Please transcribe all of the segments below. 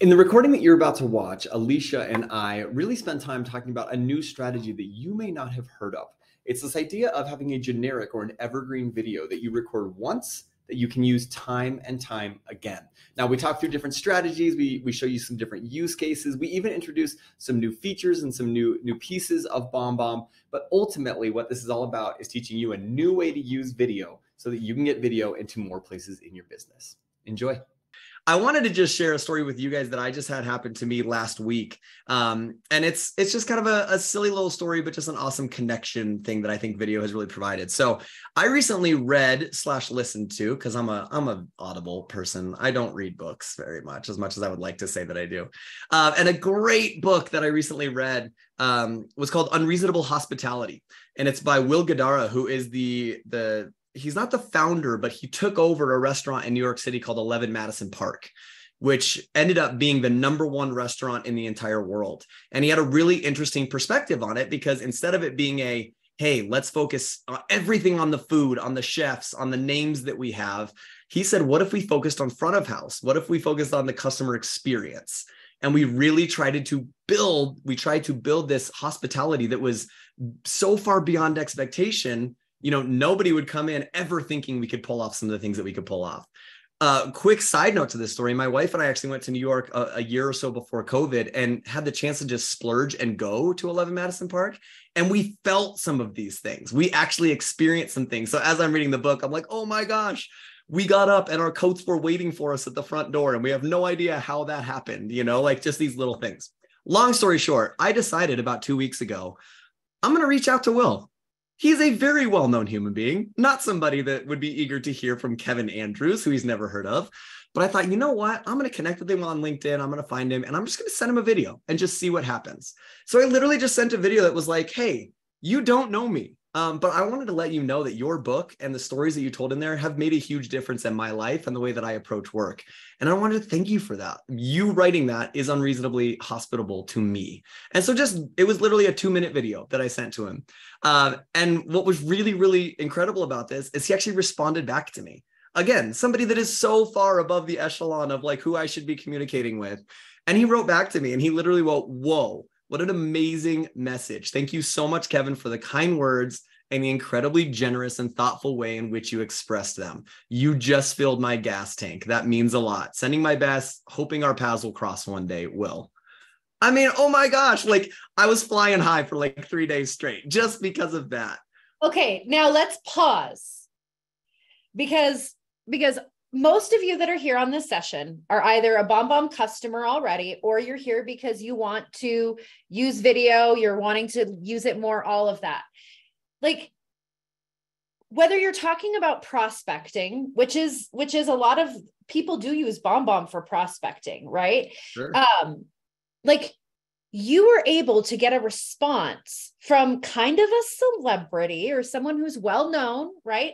In the recording that you're about to watch, Alicia and I really spent time talking about a new strategy that you may not have heard of. It's this idea of having a generic or an evergreen video that you record once that you can use time and time again. Now, we talk through different strategies. We show you some different use cases. We even introduce some new features and some new pieces of BombBomb. But ultimately, what this is all about is teaching you a new way to use video so that you can get video into more places in your business. Enjoy. I wanted to just share a story with you guys that I just had happen to me last week. And it's just kind of a silly little story, but just an awesome connection thing that I think video has really provided. So I recently read/listened to, because I'm a Audible person. I don't read books very much as I would like to say that I do. And a great book that I recently read was called Unreasonable Hospitality. And it's by Will Guidara, who is he's not the founder, but he took over a restaurant in New York City called 11 Madison Park, which ended up being the #1 restaurant in the entire world. And he had a really interesting perspective on it, because instead of it being hey, let's focus on everything on the food, on the chefs, on the names that we have, he said, what if we focused on front of house? What if we focused on the customer experience? And we really tried to build this hospitality that was so far beyond expectation. Nobody would come in ever thinking we could pull off some of the things that we could pull off. Quick side note to this story. My wife and I actually went to New York a year or so before COVID and had the chance to just splurge and go to 11 Madison Park. And we felt some of these things. We actually experienced some things. So as I'm reading the book, I'm like, oh my gosh, we got up and our coats were waiting for us at the front door. And we have no idea how that happened, like just these little things. Long story short, I decided about 2 weeks ago, I'm going to reach out to Will. He's a very well-known human being, not somebody that would be eager to hear from Kevin Andrews, who he's never heard of. But I thought, you know what? I'm going to connect with him on LinkedIn. I'm going to find him and I'm just going to send him a video and just see what happens. So I literally just sent a video that was like, hey, you don't know me. But I wanted to let you know that your book and the stories that you told in there have made a huge difference in my life and the way that I approach work. And I wanted to thank you for that. You writing that is unreasonably hospitable to me. And so it was literally a 2-minute video that I sent to him. And what was really, really incredible about this is he actually responded back to me. Again, somebody that is so far above the echelon of like who I should be communicating with. And he wrote back to me and he literally wrote, whoa. What an amazing message. Thank you so much, Kevin, for the kind words and the incredibly generous and thoughtful way in which you expressed them. You just filled my gas tank. That means a lot. Sending my best, hoping our paths will cross one day. Will. I mean, oh my gosh, like I was flying high for like 3 days straight just because of that. Okay, now let's pause because most of you that are here on this session are either a BombBomb customer already, or you're here because you want to use video, you're wanting to use it more, all of that. Like, whether you're talking about prospecting, which is a lot of people do use BombBomb for prospecting, right? Sure. Like you were able to get a response from kind of a celebrity or someone who's well-known, right?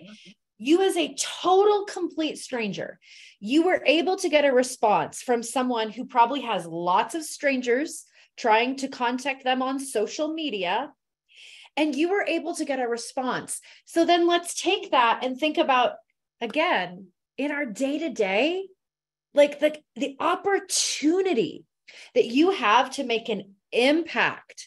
You as a total complete stranger, you were able to get a response from someone who probably has lots of strangers trying to contact them on social media, and you were able to get a response. So then let's take that and think about, again, in our day-to-day, like the opportunity that you have to make an impact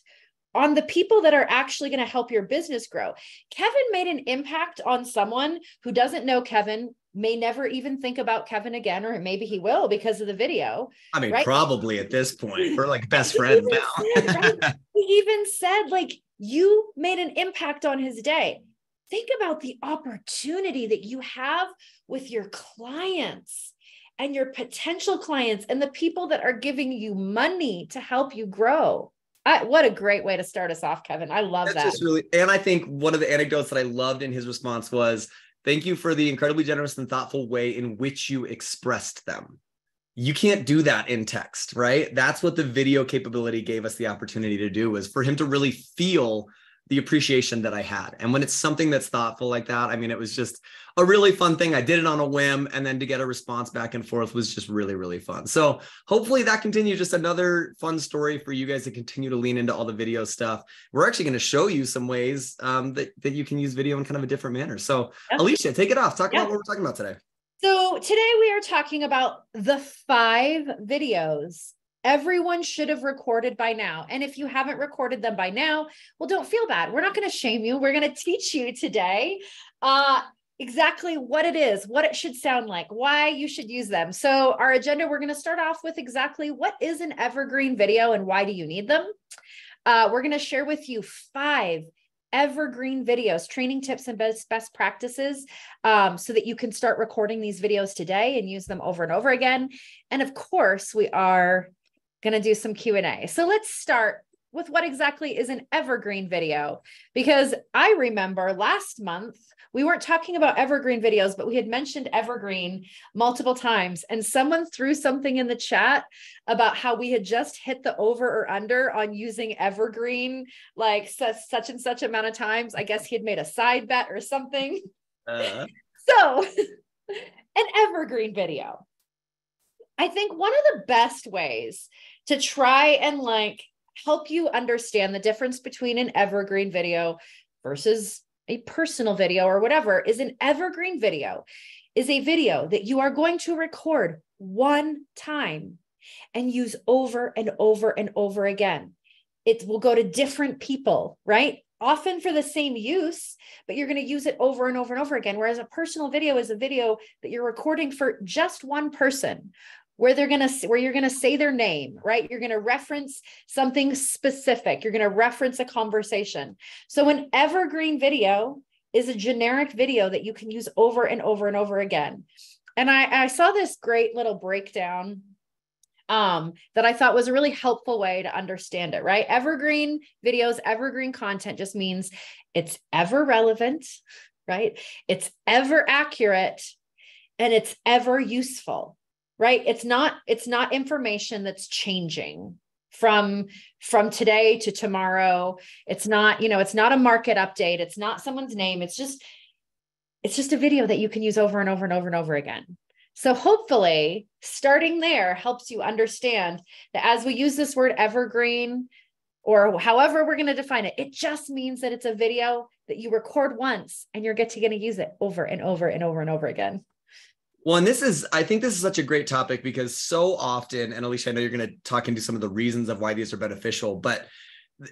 on the people that are actually going to help your business grow. Kevin made an impact on someone who doesn't know Kevin, may never even think about Kevin again, or maybe he will because of the video. I mean, right? Probably at this point, we're like best friends now. He even said, like, you made an impact on his day. Think about the opportunity that you have with your clients and your potential clients and the people that are giving you money to help you grow. What a great way to start us off, Kevin. I love that. And I think one of the anecdotes that I loved in his response was, thank you for the incredibly generous and thoughtful way in which you expressed them. You can't do that in text, right? That's what the video capability gave us the opportunity to do, was for him to really feel the appreciation that I had. And when it's something that's thoughtful like that, I mean, it was just a really fun thing. I did it on a whim, and then to get a response back and forth was just really, really fun. So hopefully that continues. Just another fun story for you guys to continue to lean into all the video stuff. We're actually going to show you some ways that you can use video in kind of a different manner. So Alicia, take it off. Talk about what we're talking about today. So today we are talking about the 5 videos everyone should have recorded by now. And if you haven't recorded them by now, well, don't feel bad. We're not going to shame you. We're going to teach you today exactly what it is, what it should sound like, why you should use them. So our agenda, we're going to start off with exactly what is an evergreen video and why do you need them? We're going to share with you 5 evergreen videos, training tips and best practices, so that you can start recording these videos today and use them over and over again. And of course, we are going to do some Q&A. So let's start with what exactly is an evergreen video, because I remember last month, we weren't talking about evergreen videos, but we had mentioned evergreen multiple times. And someone threw something in the chat about how we had just hit the over or under on using evergreen, like such and such amount of times. I guess he had made a side bet or something. So an evergreen video. I think one of the best ways to try and help you understand the difference between an evergreen video versus a personal video or whatever is an evergreen video is a video that you are going to record one time and use over and over and over again. It will go to different people, right? Often for the same use, but you're going to use it over and over and over again. Whereas a personal video is a video that you're recording for just one person, where you're going to say their name, right? You're going to reference something specific. You're going to reference a conversation. So an evergreen video is a generic video that you can use over and over and over again. And I saw this great little breakdown that I thought was a really helpful way to understand it, right? Evergreen videos, evergreen content just means it's ever relevant, right? It's ever accurate, and it's ever useful. Right? It's not information that's changing from today to tomorrow. It's not, it's not a market update. It's not someone's name. It's just a video that you can use over and over and over and over again. So hopefully starting there helps you understand that as we use this word evergreen, or however we're going to define it, it just means that it's a video that you record once and you're going to use it over and over and over and over again. Well, and I think this is such a great topic because so often, and Alicia, I know you're going to talk into some of the reasons of why these are beneficial, but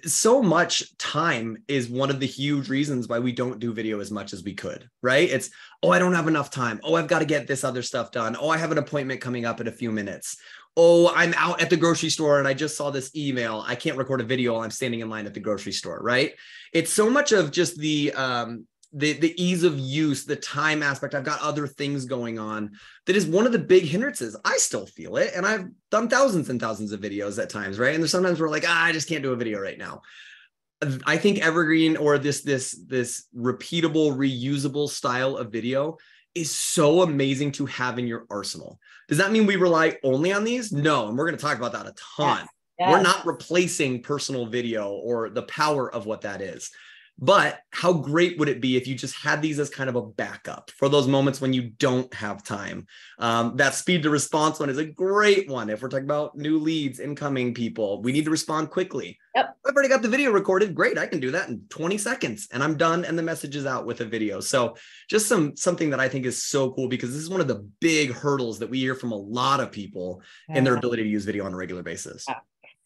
so much time is one of the huge reasons why we don't do video as much as we could, right? It's, oh, I don't have enough time. Oh, I've got to get this other stuff done. Oh, I have an appointment coming up in a few minutes. Oh, I'm out at the grocery store and I just saw this email. I can't record a video while I'm standing in line at the grocery store, right? It's so much of just the ease of use, the time aspect. I've got other things going on. That is one of the big hindrances. I still feel it. And I've done thousands and thousands of videos at times, right? And there's sometimes we're like, I just can't do a video right now. I think evergreen, or this repeatable, reusable style of video is so amazing to have in your arsenal. Does that mean we rely only on these? No. And we're going to talk about that a ton. Yes. Yes. We're not replacing personal video or the power of what that is. But how great would it be if you just had these as kind of a backup for those moments when you don't have time? That speed to response one is a great one. If we're talking about new leads, incoming people, we need to respond quickly. Yep. I've already got the video recorded. Great. I can do that in 20 seconds and I'm done. And the message is out with a video. So just something that I think is so cool, because this is one of the big hurdles that we hear from a lot of people in their ability to use video on a regular basis. Yeah.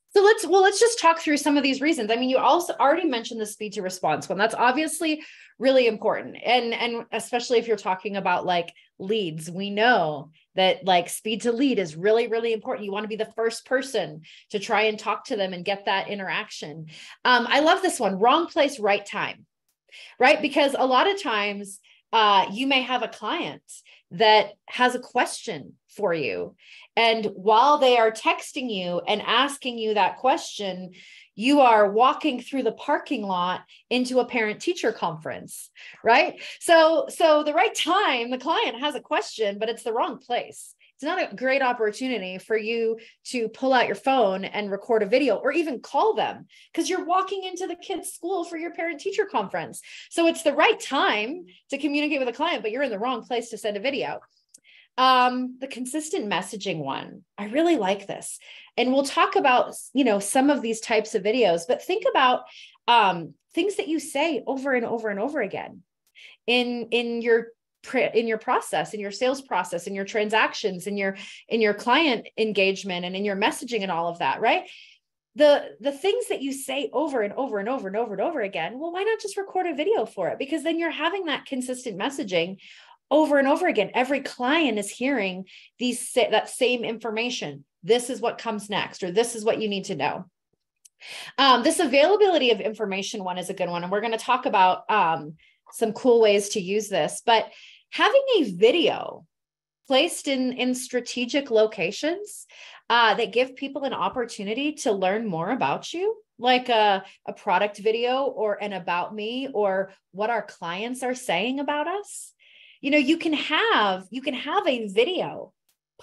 So let's just talk through some of these reasons. I mean, you also already mentioned the speed to response one. That's obviously really important. And especially if you're talking about leads, we know that speed to lead is really, really important. You want to be the first person to try and talk to them and get that interaction. I love this one, wrong place, right time, right? Because a lot of times you may have a client that has a question for you. And while they are texting you and asking you that question, you are walking through the parking lot into a parent-teacher conference, right? So the right time, the client has a question, but it's the wrong place. It's not a great opportunity for you to pull out your phone and record a video or even call them, because you're walking into the kids' school for your parent-teacher conference. So it's the right time to communicate with a client, but you're in the wrong place to send a video. The consistent messaging one, I really like this. And we'll talk about, some of these types of videos, but think about things that you say over and over and over again in your in your process, in your sales process, in your transactions, in your client engagement, and in your messaging and all of that, right? The things that you say over and over and over and over and over again, well, why not just record a video for it? Because then you're having that consistent messaging over and over again. Every client is hearing that same information. This is what comes next, or this is what you need to know. This availability of information one is a good one. And we're going to talk about some cool ways to use this, but having a video placed in strategic locations that give people an opportunity to learn more about you, like a product video or an about me, or what our clients are saying about us. You can have a video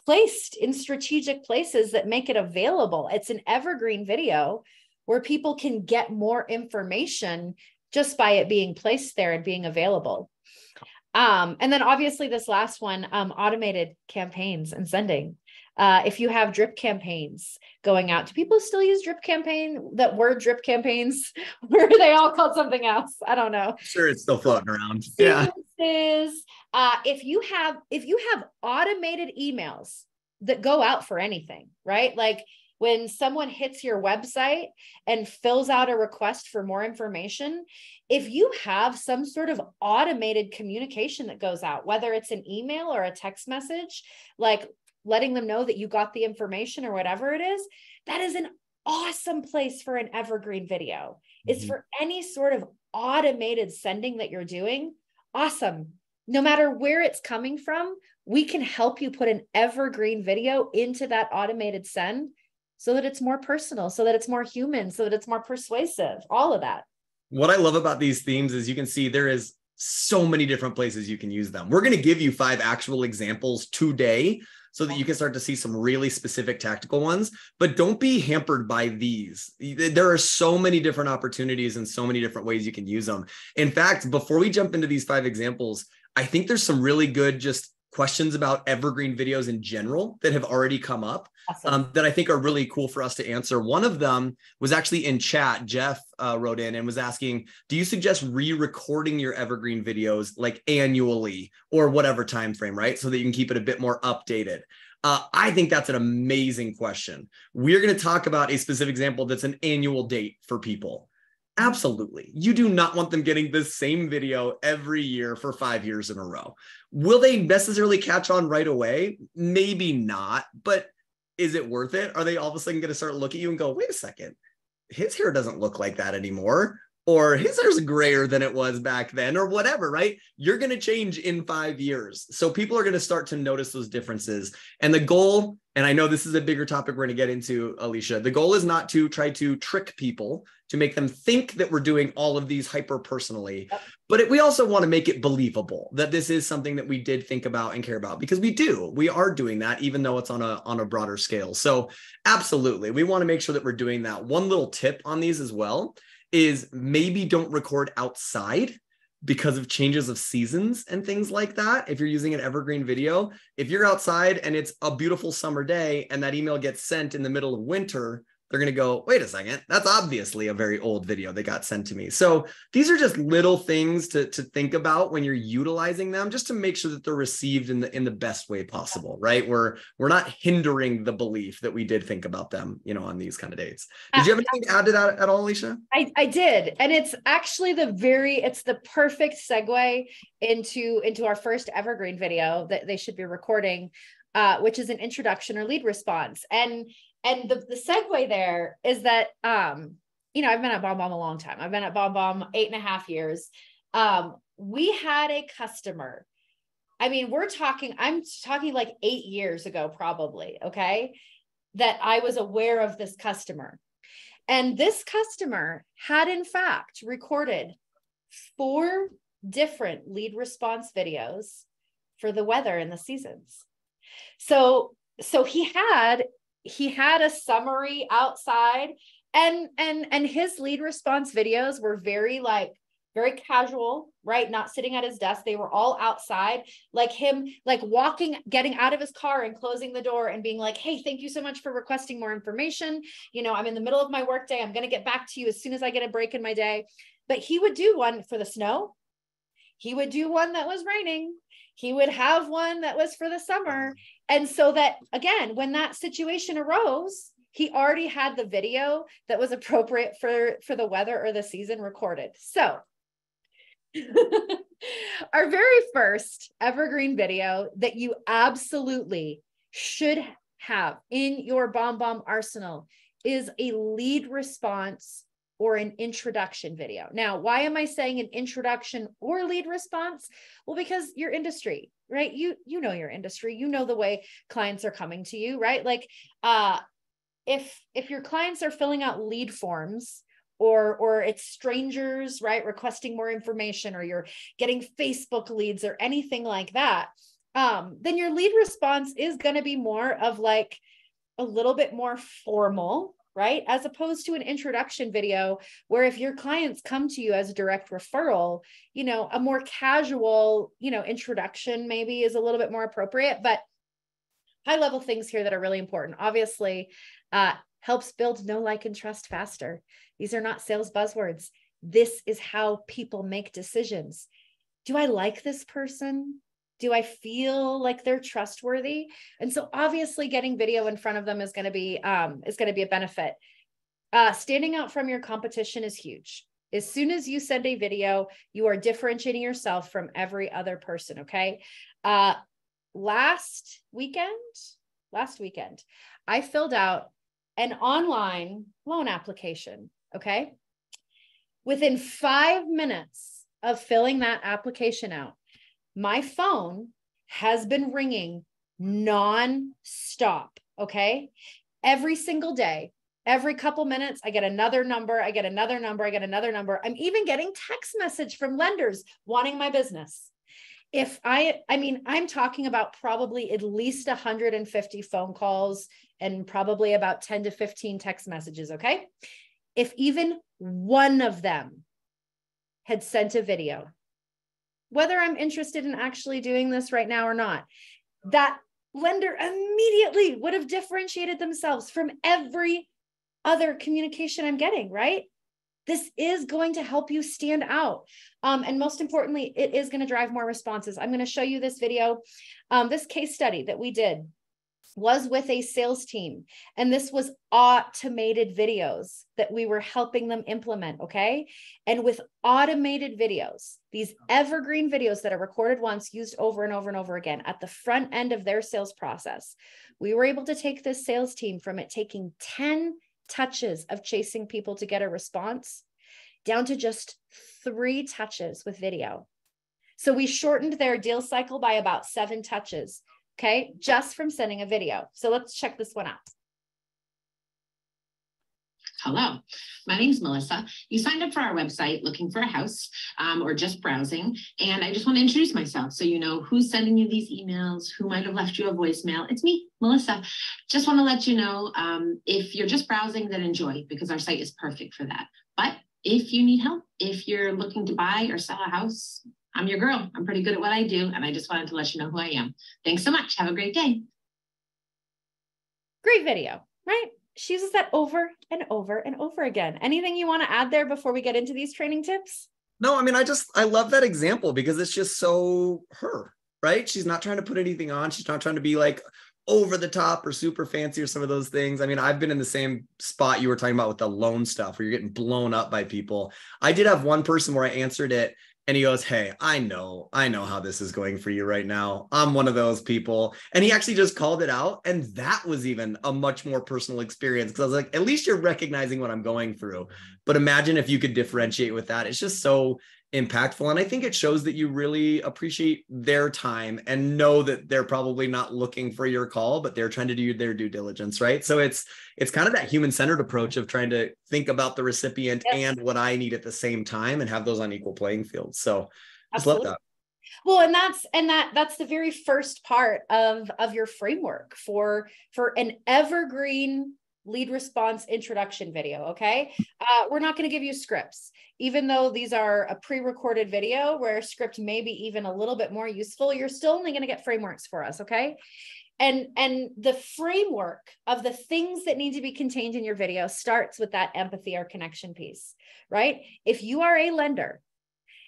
placed in strategic places that make it available. It's an evergreen video where people can get more information just by it being placed there and being available. And then obviously this last one, automated campaigns and sending. If you have drip campaigns going out, do people still use drip campaign? That word drip campaigns, or are they all called something else? I don't know. Sure, it's still floating around. Sequences. If you have automated emails that go out for anything, right? Like when someone hits your website and fills out a request for more information, if you have some sort of automated communication that goes out, whether it's an email or a text message, like letting them know that you got the information or whatever it is, that is an awesome place for an evergreen video. It's for any sort of automated sending that you're doing. Awesome. No matter where it's coming from, we can help you put an evergreen video into that automated send so that it's more personal, so that it's more human, so that it's more persuasive, all of that. What I love about these themes is you can see there is so many different places you can use them. We're going to give you 5 actual examples today so that you can start to see some really specific tactical ones, but don't be hampered by these. There are so many different opportunities and so many different ways you can use them. In fact, before we jump into these 5 examples, I think there's some really good just questions about evergreen videos in general that have already come up. Awesome. That I think are really cool for us to answer. One of them was actually in chat. Jeff wrote in and was asking, do you suggest re-recording your evergreen videos like annually or whatever time frame, right? So that you can keep it a bit more updated. I think that's an amazing question. We're going to talk about a specific example that's an annual date for people. Absolutely. You do not want them getting the same video every year for 5 years in a row. Will they necessarily catch on right away? Maybe not, but is it worth it? Are they all of a sudden going to start looking at you and go, wait a second, his hair doesn't look like that anymore, or his hair's grayer than it was back then, or whatever, right? You're going to change in 5 years. So people are going to start to notice those differences. And the goal, and I know this is a bigger topic we're going to get into, Alicia, the goal is not to try to trick people to make them think that we're doing all of these hyper personally, but we also want to make it believable that this is something that we did think about and care about, because we are doing that, even though it's on a broader scale. So absolutely, we want to make sure that we're doing that. One little tip on these as well is maybe don't record outside because of changes of seasons and things like that. If you're using an evergreen video, if you're outside and it's a beautiful summer day and that email gets sent in the middle of winter, they're going to go, wait a second, that's obviously a very old video that got sent to me. So these are just little things to think about when you're utilizing them, just to make sure that they're received in the best way possible, right? We're not hindering the belief that we did think about them, on these kind of dates. Did you have anything to add to that at all, Alicia? I did. And it's actually it's the perfect segue into our first evergreen video that they should be recording, which is an introduction or lead response. And the segue there is that, I've been at BombBomb a long time. I've been at BombBomb 8.5 years. We had a customer. I mean, I'm talking like 8 years ago, probably. Okay. That I was aware of this customer. And this customer had in fact recorded 4 different lead response videos for the weather and the seasons. So he had a summary outside, and his lead response videos were very casual, right? Not sitting at his desk. They were all outside, like him, like walking, getting out of his car and closing the door and being like, hey, thank you so much for requesting more information. I'm in the middle of my workday. I'm going to get back to you as soon as I get a break in my day. But he would do one for the snow. He would do one that was raining. he would have one that was for the summer. And so that, again, when that situation arose, he already had the video that was appropriate for the weather or the season recorded. So our very first evergreen video that you absolutely should have in your BombBomb arsenal is a lead response or an introduction video. Now, why am I saying an introduction or lead response? Well, because your industry, right? You know your industry, you know the way clients are coming to you, right? Like if your clients are filling out lead forms, or it's strangers, right, requesting more information, or you're getting Facebook leads or anything like that, then your lead response is going to be more of like a little bit more formal, right? As opposed to an introduction video where if your clients come to you as a direct referral, you know, a more casual, you know, introduction maybe is a little bit more appropriate, but high level things here that are really important. Obviously, helps build know, like, and trust faster. These are not sales buzzwords. This is how people make decisions. Do I like this person? Do I feel like they're trustworthy? And so obviously getting video in front of them is going to be a benefit. Standing out from your competition is huge. As soon as you send a video, you are differentiating yourself from every other person. Okay. Last weekend, I filled out an online loan application. Okay. Within 5 minutes of filling that application out, my phone has been ringing non-stop. Okay. Every single day, every couple minutes, I get another number. I get another number. I get another number. I'm even getting text message from lenders wanting my business. I'm talking about probably at least 150 phone calls and probably about 10 to 15 text messages. Okay. If even one of them had sent a video, whether I'm interested in actually doing this right now or not, that lender immediately would have differentiated themselves from every other communication I'm getting, right? This is going to help you stand out. And most importantly, it is going to drive more responses. I'm going to show you this video. This case study that we did was with a sales team. And this was automated videos that we were helping them implement. Okay. And with automated videos, these evergreen videos that are recorded once, used over and over and over again at the front end of their sales process, we were able to take this sales team from it taking 10 touches of chasing people to get a response down to just 3 touches with video. So we shortened their deal cycle by about 7 touches. Okay, just from sending a video. So let's check this one out. Hello, my name is Melissa. You signed up for our website looking for a house or just browsing. And I just want to introduce myself so you know who's sending you these emails, who might have left you a voicemail. It's me, Melissa. Just want to let you know if you're just browsing, then enjoy, because our site is perfect for that. But if you need help, if you're looking to buy or sell a house, I'm your girl. I'm pretty good at what I do. And I just wanted to let you know who I am. Thanks so much. Have a great day. Great video, right? She uses that over and over and over again. Anything you want to add there before we get into these training tips? No, I mean, I love that example because it's just so her, right? She's not trying to put anything on. She's not trying to be like over the top or super fancy or some of those things. I mean, I've been in the same spot you were talking about with the loan stuff where you're getting blown up by people. I did have one person where I answered it and he goes, "Hey, I know how this is going for you right now. I'm one of those people." And he actually just called it out. And that was even a much more personal experience because I was like, at least you're recognizing what I'm going through. But imagine if you could differentiate with that. It's just so impactful. And I think it shows that you really appreciate their time and know that they're probably not looking for your call, but they're trying to do their due diligence, right? So it's kind of that human-centered approach of trying to think about the recipient and what I need at the same time and have those on equal playing fields. So I just love that. Well, and that's the very first part of your framework for an evergreen lead response introduction video. Okay. We're not going to give you scripts, even though these are a pre-recorded video where a script may be even a little bit more useful. You're still only going to get frameworks for us. Okay. And the framework of the things that need to be contained in your video starts with that empathy or connection piece, right? If you are a lender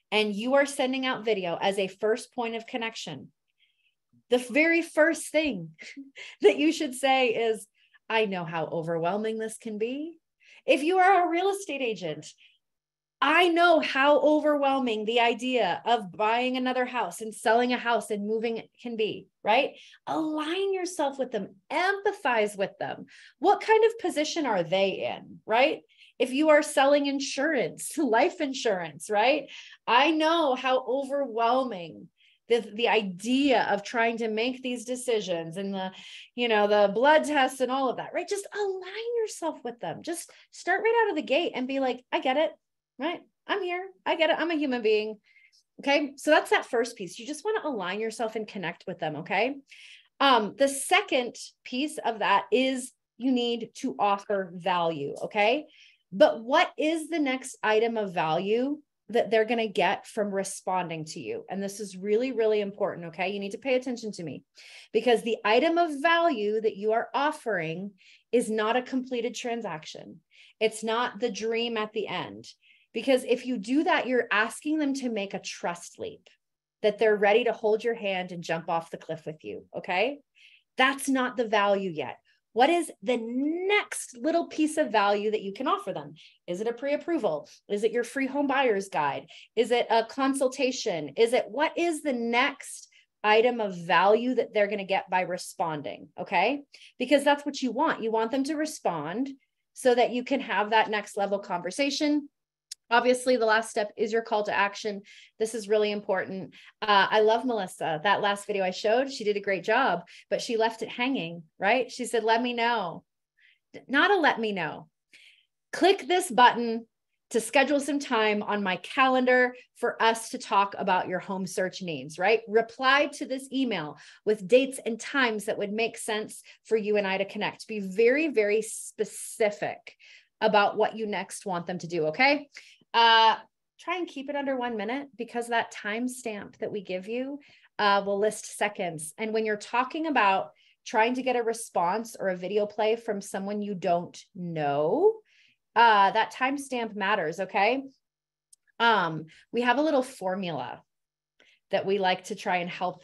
and you are sending out video as a first point of connection, the very first thing that you should say is, I know how overwhelming this can be. If you are a real estate agent, I know how overwhelming the idea of buying another house and selling a house and moving can be, right? Align yourself with them, empathize with them. What kind of position are they in, right? If you are selling insurance, life insurance, right? I know how overwhelming the idea of trying to make these decisions and the blood tests and all of that, right? Just align yourself with them. Just start right out of the gate and be like, I get it. Right? I'm here. I get it. I'm a human being. Okay. So that's that first piece. You just want to align yourself and connect with them. Okay. The second piece of that is you need to offer value. Okay. But what is the next item of value that they're going to get from responding to you? And this is really, really important. Okay. You need to pay attention to me, because the item of value that you are offering is not a completed transaction. It's not the dream at the end. Because if you do that, you're asking them to make a trust leap, that they're ready to hold your hand and jump off the cliff with you. Okay. That's not the value yet. What is the next little piece of value that you can offer them? Is it a pre-approval? Is it your free home buyer's guide? Is it a consultation? What is the next item of value that they're going to get by responding? Okay. Because that's what you want. You want them to respond so that you can have that next level conversation. Obviously, the last step is your call to action. This is really important. I love Melissa. That last video I showed, she did a great job, but she left it hanging, right? She said, let me know. Not a let me know. Click this button to schedule some time on my calendar for us to talk about your home search needs, right? Reply to this email with dates and times that would make sense for you and I to connect. Be very, very specific about what you next want them to do, okay? Try and keep it under 1 minute, because that timestamp that we give you will list seconds. And when you're talking about trying to get a response or a video play from someone you don't know, that timestamp matters, okay? We have a little formula that we like to try and help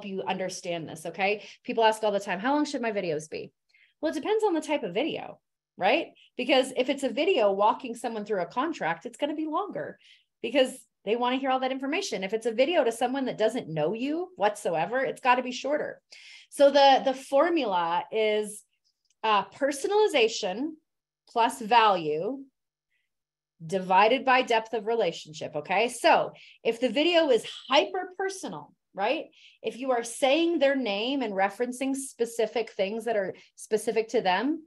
you understand this, okay? People ask all the time, how long should my videos be? Well, it depends on the type of video, right? Because if it's a video walking someone through a contract, it's going to be longer because they want to hear all that information. If it's a video to someone that doesn't know you whatsoever, it's got to be shorter. So the formula is personalization plus value divided by depth of relationship. Okay. So if the video is hyper personal, right? If you are saying their name and referencing specific things that are specific to them,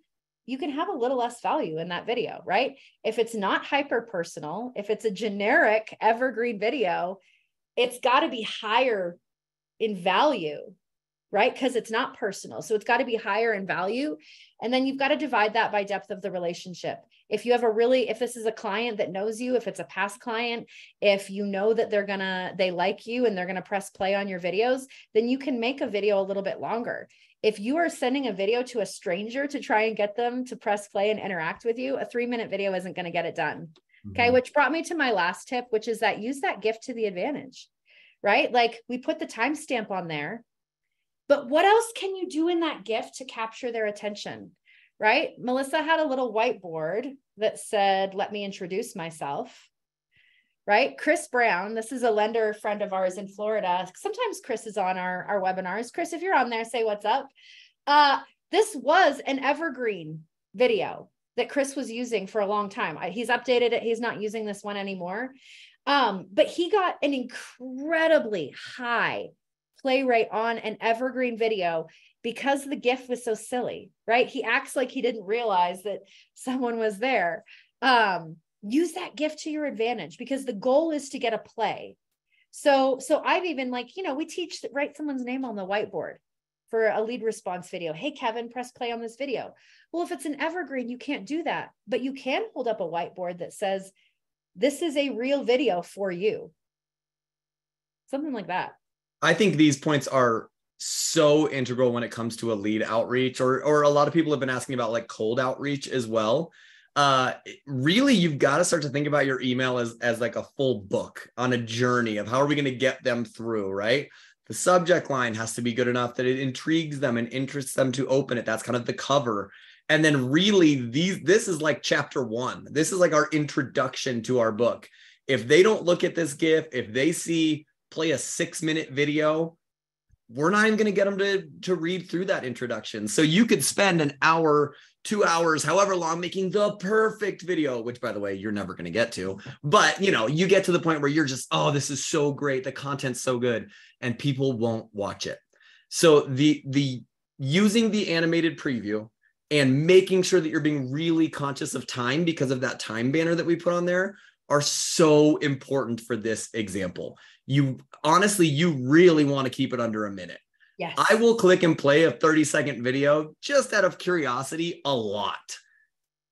you can have a little less value in that video, right? If it's not hyper personal, if it's a generic evergreen video, it's got to be higher in value, right? Because it's not personal. So it's got to be higher in value. And then you've got to divide that by depth of the relationship. If you have if this is a client that knows you, if it's a past client, if you know that they like you and they're going to press play on your videos, then you can make a video a little bit longer. If you are sending a video to a stranger to try and get them to press play and interact with you, a 3-minute video isn't going to get it done. Okay. Which brought me to my last tip, which is that use that gift to the advantage, right? Like we put the timestamp on there, but what else can you do in that gift to capture their attention, right? Melissa had a little whiteboard that said, let me introduce myself, right? Chris Brown, this is a lender friend of ours in Florida. Sometimes Chris is on our webinars. Chris, if you're on there, say what's up. This was an evergreen video that Chris was using for a long time. He's updated it. He's not using this one anymore. But he got an incredibly high play rate on an evergreen video because the GIF was so silly, right? He acts like he didn't realize that someone was there. Use that gift to your advantage because the goal is to get a play. So I've even we teach that write someone's name on the whiteboard for a lead response video. Hey, Kevin, press play on this video. Well, if it's an evergreen, you can't do that, but you can hold up a whiteboard that says, this is a real video for you. Something like that. I think these points are so integral when it comes to a lead outreach, or a lot of people have been asking about like cold outreach as well. Really, you've got to start to think about your email as like a full book on a journey of how are we going to get them through, right? The subject line has to be good enough that it intrigues them and interests them to open it. That's kind of the cover. And then really this is like chapter 1. This is like our introduction to our book. If they don't look at this GIF, if they play a 6-minute video, we're not even going to get them to read through that introduction. So you could spend an hour, 2 hours, however long, making the perfect video, which by the way, you're never going to get to, but you get to the point where you're just, oh, this is so great. The content's so good, and people won't watch it. So the using the animated preview and making sure that you're being really conscious of time because of that time banner that we put on there are so important for this example. You really want to keep it under a minute. Yes. I will click and play a 30-second video just out of curiosity a lot.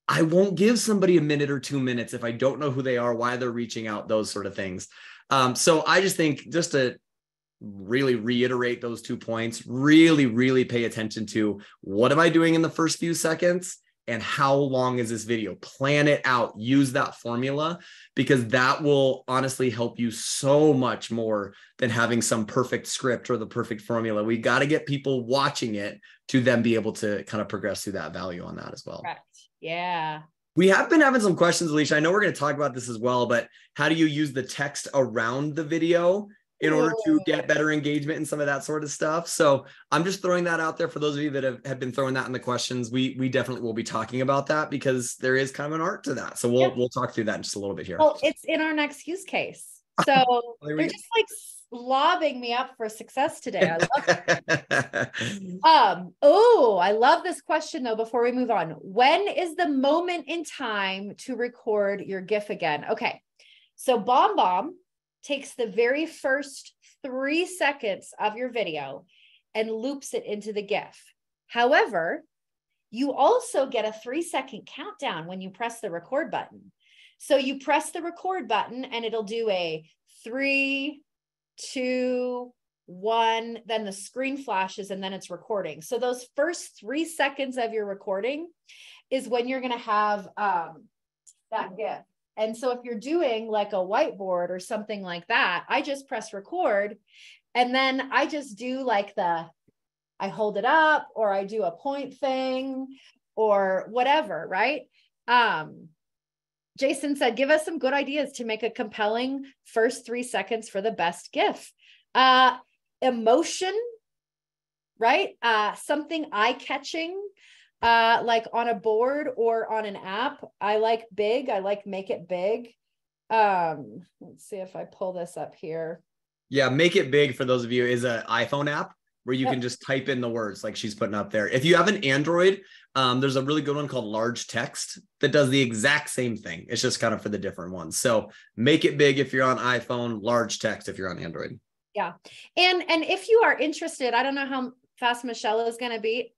I won't give somebody a minute or 2 minutes if I don't know who they are, why they're reaching out, those sort of things. So I just think, just to really reiterate those 2 points, really, really pay attention to what am I doing in the first few seconds and how long is this video? Plan it out, use that formula, because that will honestly help you so much more than having some perfect script or the perfect formula. We got to get people watching it to then be able to kind of progress through that value on that as well. Correct. Yeah. We have been having some questions, Alicia. I know we're going to talk about this as well, but how do you use the text around the video in order to get better engagement and some of that sort of stuff? So I'm just throwing that out there for those of you that have been throwing that in the questions. We definitely will be talking about that because there is kind of an art to that. So we'll talk through that in just a little bit here. Well, it's in our next use case. So they're just like lobbing me up for success today. I love it. I love this question though, before we move on. When is the moment in time to record your GIF again? Okay. So BombBomb takes the very first 3 seconds of your video and loops it into the GIF. However, you also get a 3-second countdown when you press the record button. So you press the record button and it'll do a 3, 2, 1, then the screen flashes and then it's recording. So those first 3 seconds of your recording is when you're going to have that GIF. And so if you're doing like a whiteboard or something like that, I just press record and then I just do like I hold it up or I do a point thing or whatever, right? Jason said, give us some good ideas to make a compelling first 3 seconds for the best GIF. Emotion, right? Something eye-catching. Like on a board or on an app. I like big. I like make it big. Let's see if I pull this up here. Yeah, Make It Big, for those of you, is an iPhone app where you can just type in the words like she's putting up there. If you have an Android, there's a really good one called Large Text that does the exact same thing. It's just kind of for the different ones. So Make It Big if you're on iPhone, Large Text if you're on Android. Yeah. And if you are interested, I don't know how fast Michelle is going to be.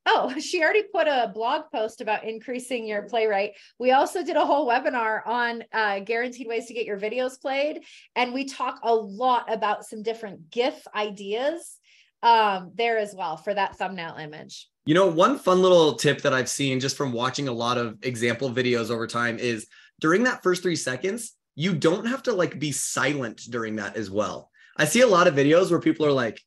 Oh, she already put a blog post about increasing your play rate. We also did a whole webinar on guaranteed ways to get your videos played. And we talk a lot about some different GIF ideas there as well for that thumbnail image. One fun little tip that I've seen just from watching a lot of example videos over time is during that first 3 seconds, you don't have to be silent during that as well. I see a lot of videos where people are like,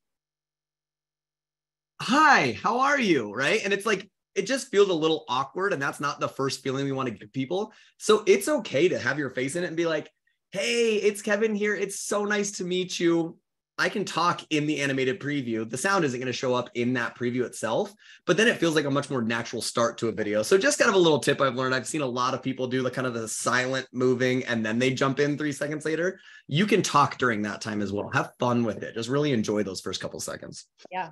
hi, how are you? Right. And it's like, it just feels a little awkward. And that's not the first feeling we want to give people. So it's okay to have your face in it and be like, hey, it's Kevin here. It's so nice to meet you. I can talk in the animated preview. The sound isn't going to show up in that preview itself, but then it feels like a much more natural start to a video. So just kind of a little tip I've learned. I've seen a lot of people do the silent moving and then they jump in 3 seconds later. You can talk during that time as well. Have fun with it. Just really enjoy those first couple seconds. Yeah.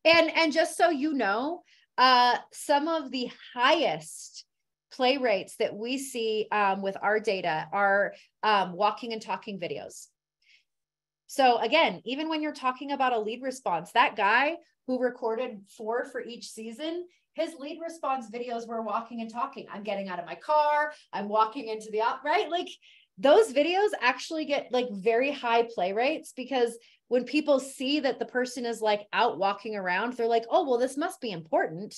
And just so you know, some of the highest play rates that we see with our data are walking and talking videos. So again, even when you're talking about a lead response, that guy who recorded 4 for each season, his lead response videos were walking and talking. I'm getting out of my car. I'm walking into the right? Those videos actually get very high play rates because when people see that the person is out walking around, they're like, oh, well, this must be important,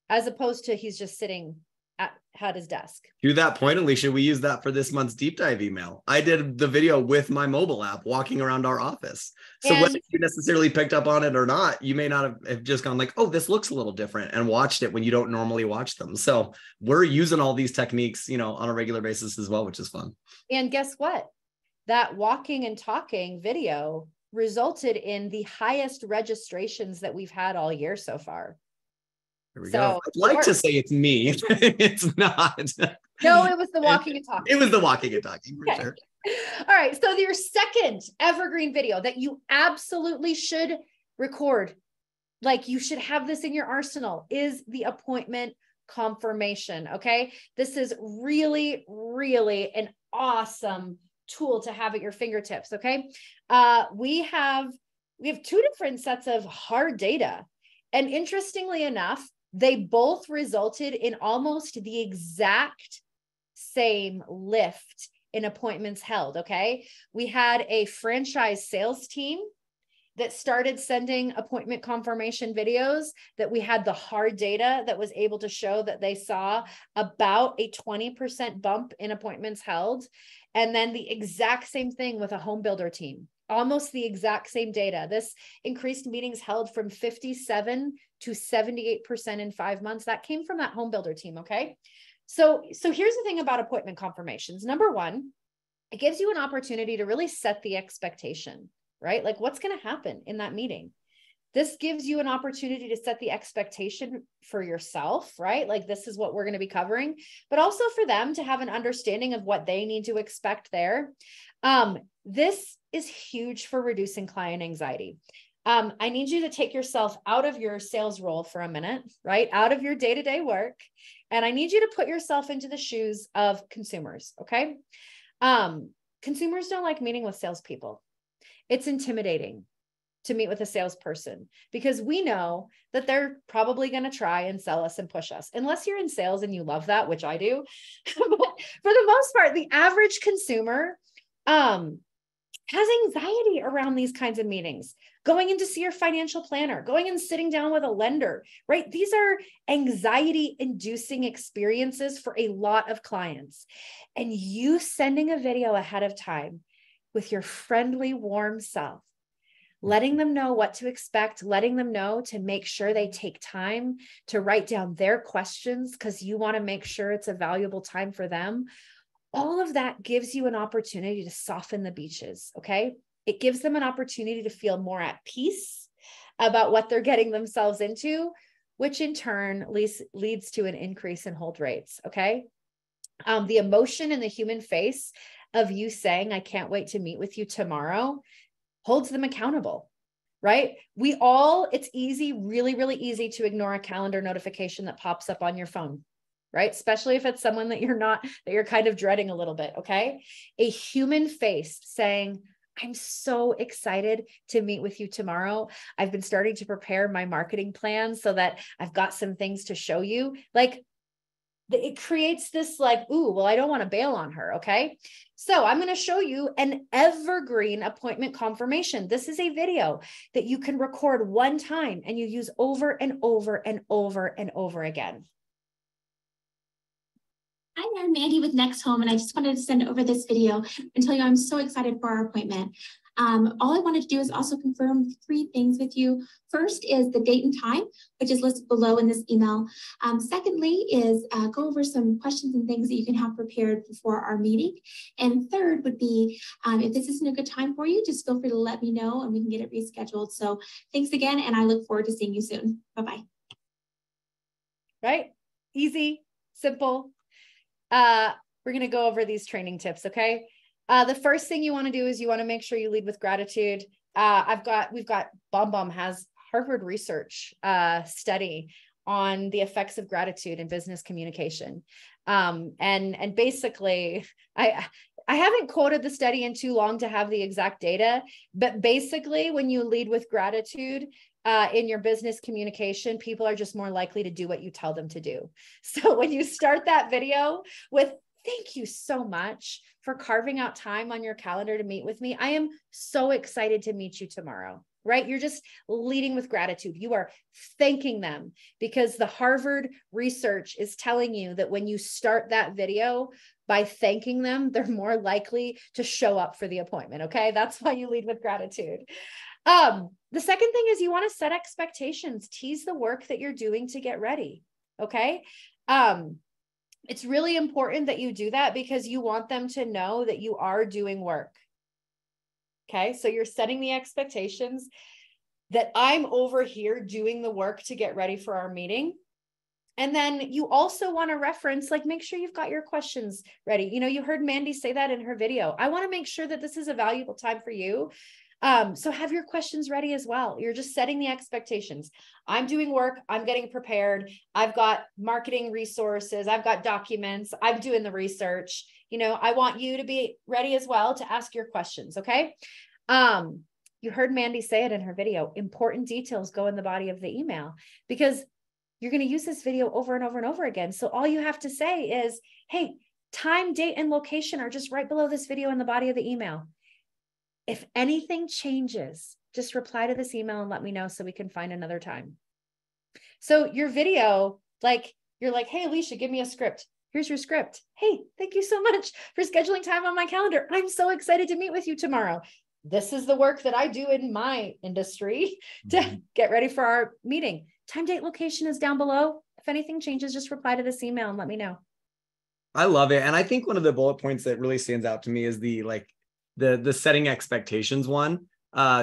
as opposed to he's just sitting at his desk. To that point, Alicia, we use that for this month's deep dive email. I did the video with my mobile app walking around our office. So whether you necessarily picked up on it or not, you may not have just gone like, oh, this looks a little different, and watched it when you don't normally watch them. So we're using all these techniques, on a regular basis as well, which is fun. And guess what? That walking and talking video resulted in the highest registrations that we've had all year so far. There we go. I'd like to say it's me. It's not. No, it was the walking and talking. It was the walking and talking for sure. All right. So your second evergreen video that you absolutely should record, like you should have this in your arsenal, is the appointment confirmation. Okay. This is really, really an awesome tool to have at your fingertips. Okay. We have two different sets of hard data. And interestingly enough, they both resulted in almost the exact same lift in appointments held. Okay. We had a franchise sales team that started sending appointment confirmation videos that we had the hard data that was able to show that they saw about a 20% bump in appointments held. And then the exact same thing with a home builder team. Almost the exact same data. This increased meetings held from 57 to 78% in 5 months. That came from that home builder team. Okay. So here's the thing about appointment confirmations. Number one, it gives you an opportunity to really set the expectation, right? Like what's going to happen in that meeting. This gives you an opportunity to set the expectation for yourself, right? Like this is what we're going to be covering, but also for them to have an understanding of what they need to expect there. This is huge for reducing client anxiety. I need you to take yourself out of your sales role for a minute, right? Out of your day-to-day work. And I need you to put yourself into the shoes of consumers. Okay. Consumers don't like meeting with salespeople. It's intimidating to meet with a salesperson because we know that they're probably going to try and sell us and push us, unless you're in sales and you love that, which I do. But for the most part, the average consumer, has anxiety around these kinds of meetings, going in to see your financial planner, going and sitting down with a lender, right? These are anxiety inducing experiences for a lot of clients. And you sending a video ahead of time with your friendly, warm self, letting them know what to expect, letting them know to make sure they take time to write down their questions because you want to make sure it's a valuable time for them. All of that gives you an opportunity to soften the beaches, okay? It gives them an opportunity to feel more at peace about what they're getting themselves into, which in turn leads to an increase in hold rates, okay? The emotion in the human face of you saying, I can't wait to meet with you tomorrow, holds them accountable, right? It's easy, really, really easy to ignore a calendar notification that pops up on your phone, right? Especially if it's someone that you're kind of dreading a little bit. Okay. A human face saying, I'm so excited to meet with you tomorrow. I've been starting to prepare my marketing plan so that I've got some things to show you. Like it creates this like, ooh, well, I don't want to bail on her. Okay. So I'm going to show you an evergreen appointment confirmation. This is a video that you can record one time and you use over and over and over and over again. Hi there, Mandy with Next Home, and I just wanted to send over this video and tell you I'm so excited for our appointment. All I wanted to do is also confirm 3 things with you. First is the date and time, which is listed below in this email. Secondly is go over some questions and things that you can have prepared before our meeting. And third would be, if this isn't a good time for you, just feel free to let me know and we can get it rescheduled. So thanks again, and I look forward to seeing you soon. Bye-bye. Right? Easy, simple. We're going to go over these training tips. Okay. The first thing you want to do is you want to make sure you lead with gratitude. We've got BombBomb has Harvard research, study on the effects of gratitude in business communication. And basically I haven't quoted the study in too long to have the exact data, but basically when you lead with gratitude, in your business communication, people are just more likely to do what you tell them to do. So when you start that video with, thank you so much for carving out time on your calendar to meet with me. I am so excited to meet you tomorrow, right? You're just leading with gratitude. You are thanking them, because the Harvard research is telling you that when you start that video by thanking them, they're more likely to show up for the appointment. Okay. That's why you lead with gratitude. The second thing is you want to set expectations, tease the work that you're doing to get ready. Okay. It's really important that you do that because you want them to know that you are doing work. Okay. So you're setting the expectations that I'm over here doing the work to get ready for our meeting. And then you also want to reference, like, make sure you've got your questions ready. You know, you heard Mandy say that in her video. I want to make sure that this is a valuable time for you. So have your questions ready as well. You're just setting the expectations. I'm doing work. I'm getting prepared. I've got marketing resources. I've got documents. I'm doing the research. You know, I want you to be ready as well to ask your questions. Okay. You heard Mandy say it in her video. Important details go in the body of the email, because you're going to use this video over and over and over again. So all you have to say is, hey, time, date, and location are just right below this video in the body of the email. If anything changes, just reply to this email and let me know so we can find another time. So your video, like, you're like, hey, Alicia, give me a script. Here's your script. Hey, thank you so much for scheduling time on my calendar. I'm so excited to meet with you tomorrow. This is the work that I do in my industry to get ready for our meeting. Time, date, location is down below. If anything changes, just reply to this email and let me know. I love it. And I think one of the bullet points that really stands out to me is the setting expectations one.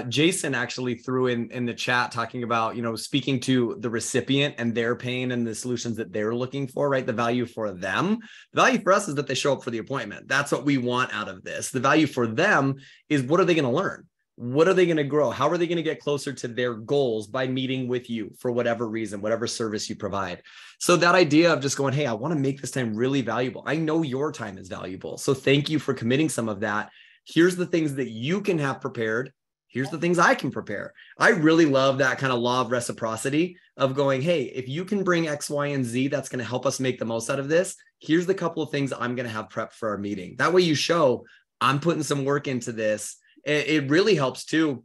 Jason actually threw in the chat talking about, you know, speaking to the recipient and their pain and the solutions that they're looking for, right? The value for them. The value for us is that they show up for the appointment. That's what we want out of this. The value for them is, what are they going to learn? What are they going to grow? How are they going to get closer to their goals by meeting with you for whatever reason, whatever service you provide? So that idea of just going, hey, I want to make this time really valuable. I know your time is valuable. So thank you for committing some of that. Here's the things that you can have prepared. Here's the things I can prepare. I really love that kind of law of reciprocity of going, hey, if you can bring X, Y, and Z, that's going to help us make the most out of this. Here's the couple of things I'm going to have prepped for our meeting. That way you show I'm putting some work into this. It really helps too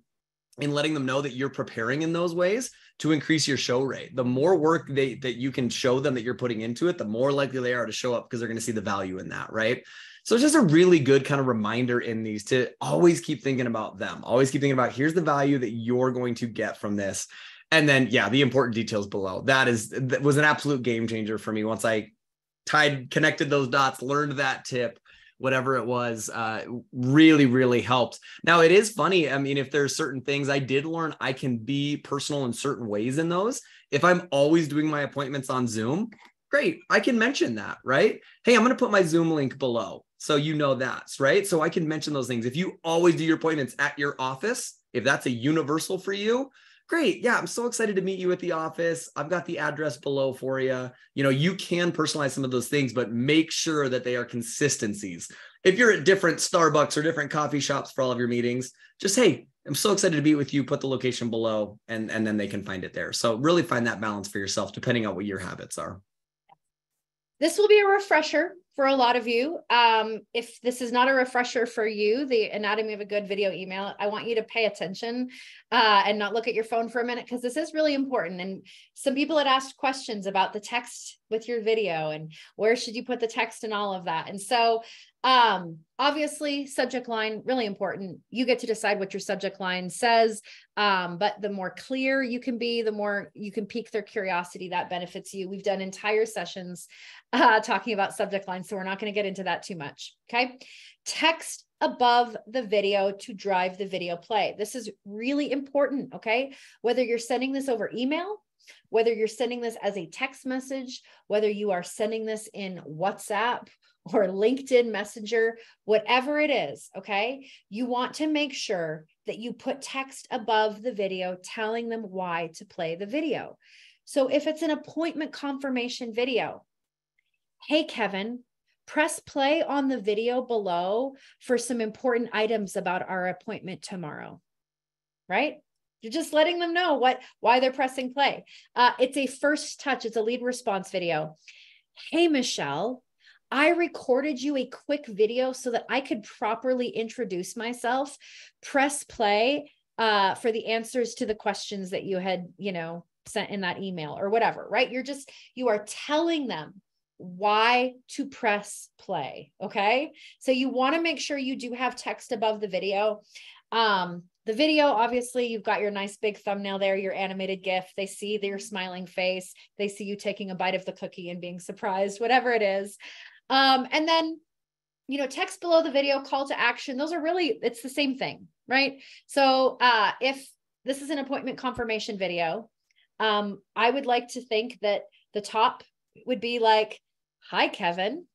in letting them know that you're preparing in those ways to increase your show rate. The more work that you can show them that you're putting into it, the more likely they are to show up because they're going to see the value in that, right? So it's just a really good kind of reminder in these to always keep thinking about them. Always keep thinking about, here's the value that you're going to get from this. And then, yeah, the important details below. That was an absolute game changer for me. Once I connected those dots, learned that tip, whatever it was, really, really helped. Now, it is funny. I mean, if there's certain things I did learn, I can be personal in certain ways in those. If I'm always doing my appointments on Zoom, great. I can mention that, right? Hey, I'm going to put my Zoom link below. So you know that's right. So I can mention those things. If you always do your appointments at your office, if that's a universal for you, great. Yeah, I'm so excited to meet you at the office. I've got the address below for you. You know, you can personalize some of those things, but make sure that they are consistencies. If you're at different Starbucks or different coffee shops for all of your meetings, just, hey, I'm so excited to be with you. Put the location below and then they can find it there. So really find that balance for yourself, depending on what your habits are. This will be a refresher for a lot of you. If this is not a refresher for you, the anatomy of a good video email, I want you to pay attention and not look at your phone for a minute, because this is really important. And some people had asked questions about the text with your video and where should you put the text and all of that. And so obviously subject line, really important. You get to decide what your subject line says. But the more clear you can be, the more you can pique their curiosity. That benefits you. We've done entire sessions talking about subject lines, so we're not going to get into that too much. Okay. Text above the video to drive the video play. This is really important. Okay. Whether you're sending this over email, whether you're sending this as a text message, whether you are sending this in WhatsApp or LinkedIn Messenger, whatever it is, okay, you want to make sure that you put text above the video telling them why to play the video. So if it's an appointment confirmation video, hey, Kevin, press play on the video below for some important items about our appointment tomorrow, right? You're just letting them know why they're pressing play. It's a first touch. It's a lead response video. Hey, Michelle, I recorded you a quick video so that I could properly introduce myself. Press play for the answers to the questions that you had, sent in that email or whatever, right? You are telling them why to press play. Okay. So you want to make sure you do have text above the video. The video, obviously you've got your nice big thumbnail there, your animated GIF. They see your smiling face. They see you taking a bite of the cookie and being surprised, whatever it is. And then, text below the video, call to action. Those are really, it's the same thing, right? So, if this is an appointment confirmation video, I would like to think that the top would be like, hi, Kevin,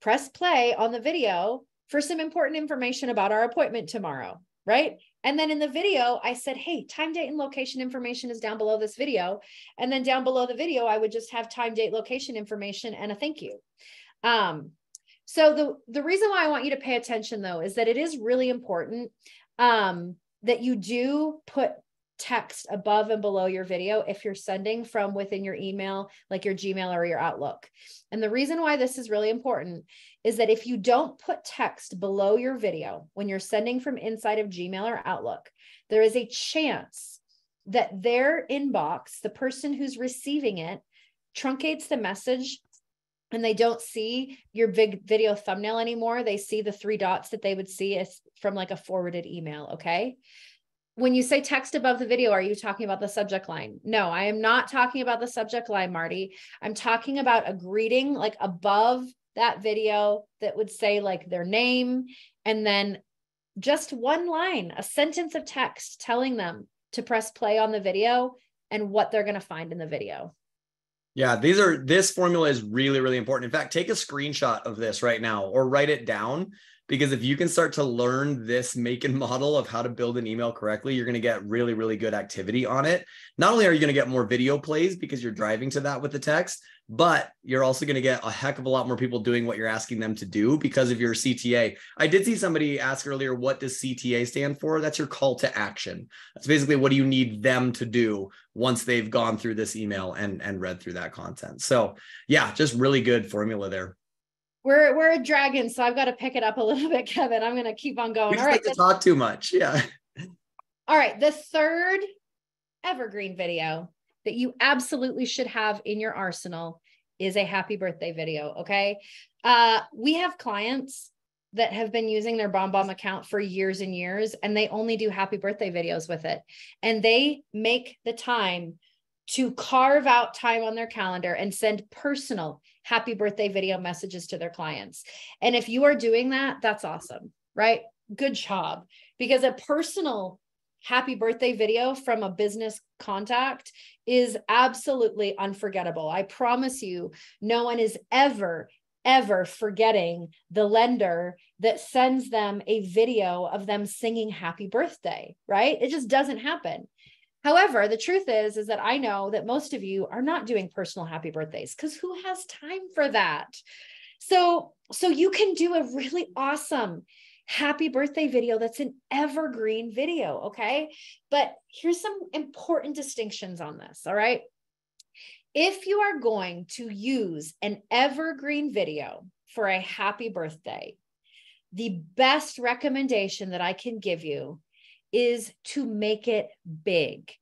press play on the video for some important information about our appointment tomorrow, right? And then in the video, I said, hey, time, date, and location information is down below this video. And then down below the video, I would just have time, date, location information and a thank you. So the reason why I want you to pay attention though, is that it is really important that you do put text above and below your video if you're sending from within your email, like your Gmail or your Outlook. And the reason why this is really important is that if you don't put text below your video when you're sending from inside of Gmail or Outlook, there is a chance that their inbox, the person who's receiving it, truncates the message and they don't see your big video thumbnail anymore. They see the 3 dots that they would see as from like a forwarded email. Okay. When you say text above the video, are you talking about the subject line? No, I am not talking about the subject line, Marty. I'm talking about a greeting like above that video that would say like their name and then just one line, a sentence of text telling them to press play on the video and what they're going to find in the video. Yeah, this formula is really, really important. In fact, take a screenshot of this right now or write it down, because if you can start to learn this make and model of how to build an email correctly, you're going to get really, really good activity on it. Not only are you going to get more video plays because you're driving to that with the text, but you're also going to get a heck of a lot more people doing what you're asking them to do because of your CTA. I did see somebody ask earlier, what does CTA stand for? That's your call to action. That's basically what do you need them to do once they've gone through this email and read through that content. So yeah, just really good formula there. We're a dragon, so I've got to pick it up a little bit, Kevin. I'm going to keep on going. We just like to talk too much. Yeah. All right. The third evergreen video that you absolutely should have in your arsenal is a happy birthday video. Okay. We have clients that have been using their BombBomb account for years and years, and they only do happy birthday videos with it. And they make the time to carve out time on their calendar and send personal happy birthday video messages to their clients. And if you are doing that, that's awesome, right? Good job. Because a personal happy birthday video from a business contact is absolutely unforgettable. I promise you, no one is ever forgetting the lender that sends them a video of them singing happy birthday, right? It just doesn't happen. However, the truth is that I know that most of you are not doing personal happy birthdays because who has time for that? So you can do a really awesome happy birthday video that's an evergreen video, okay? But here's some important distinctions on this, all right? If you are going to use an evergreen video for a happy birthday, the best recommendation that I can give you is to make it big.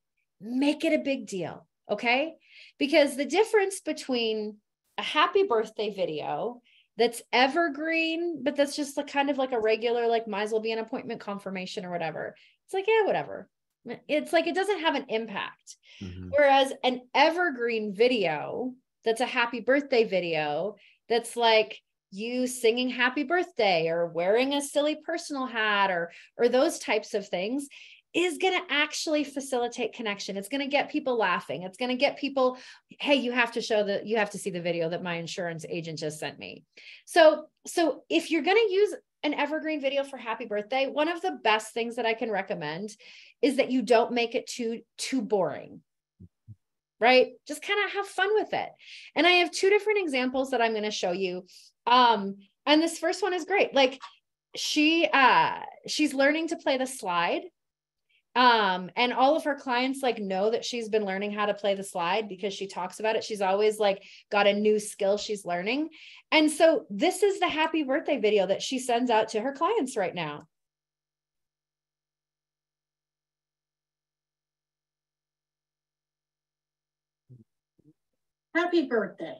Make it a big deal, okay? Because the difference between a happy birthday video that's evergreen, but that's just kind of like a regular, like might as well be an appointment confirmation or whatever. It's like, yeah, whatever. It's like, it doesn't have an impact. Mm-hmm. Whereas an evergreen video, that's a happy birthday video, that's like you singing happy birthday or wearing a silly personal hat or those types of things, is going to actually facilitate connection. It's going to get people laughing. It's going to get people, hey, you have to see the video that my insurance agent just sent me. So if you're going to use an evergreen video for happy birthday, one of the best things that I can recommend is that you don't make it too boring, right? Just kind of have fun with it. And I have 2 different examples that I'm going to show you. And this first one is great. Like she's learning to play the slide. And all of her clients like know that she's been learning how to play the slide because she talks about it. She's always like got a new skill she's learning. And so this is the happy birthday video that she sends out to her clients right now. Happy birthday.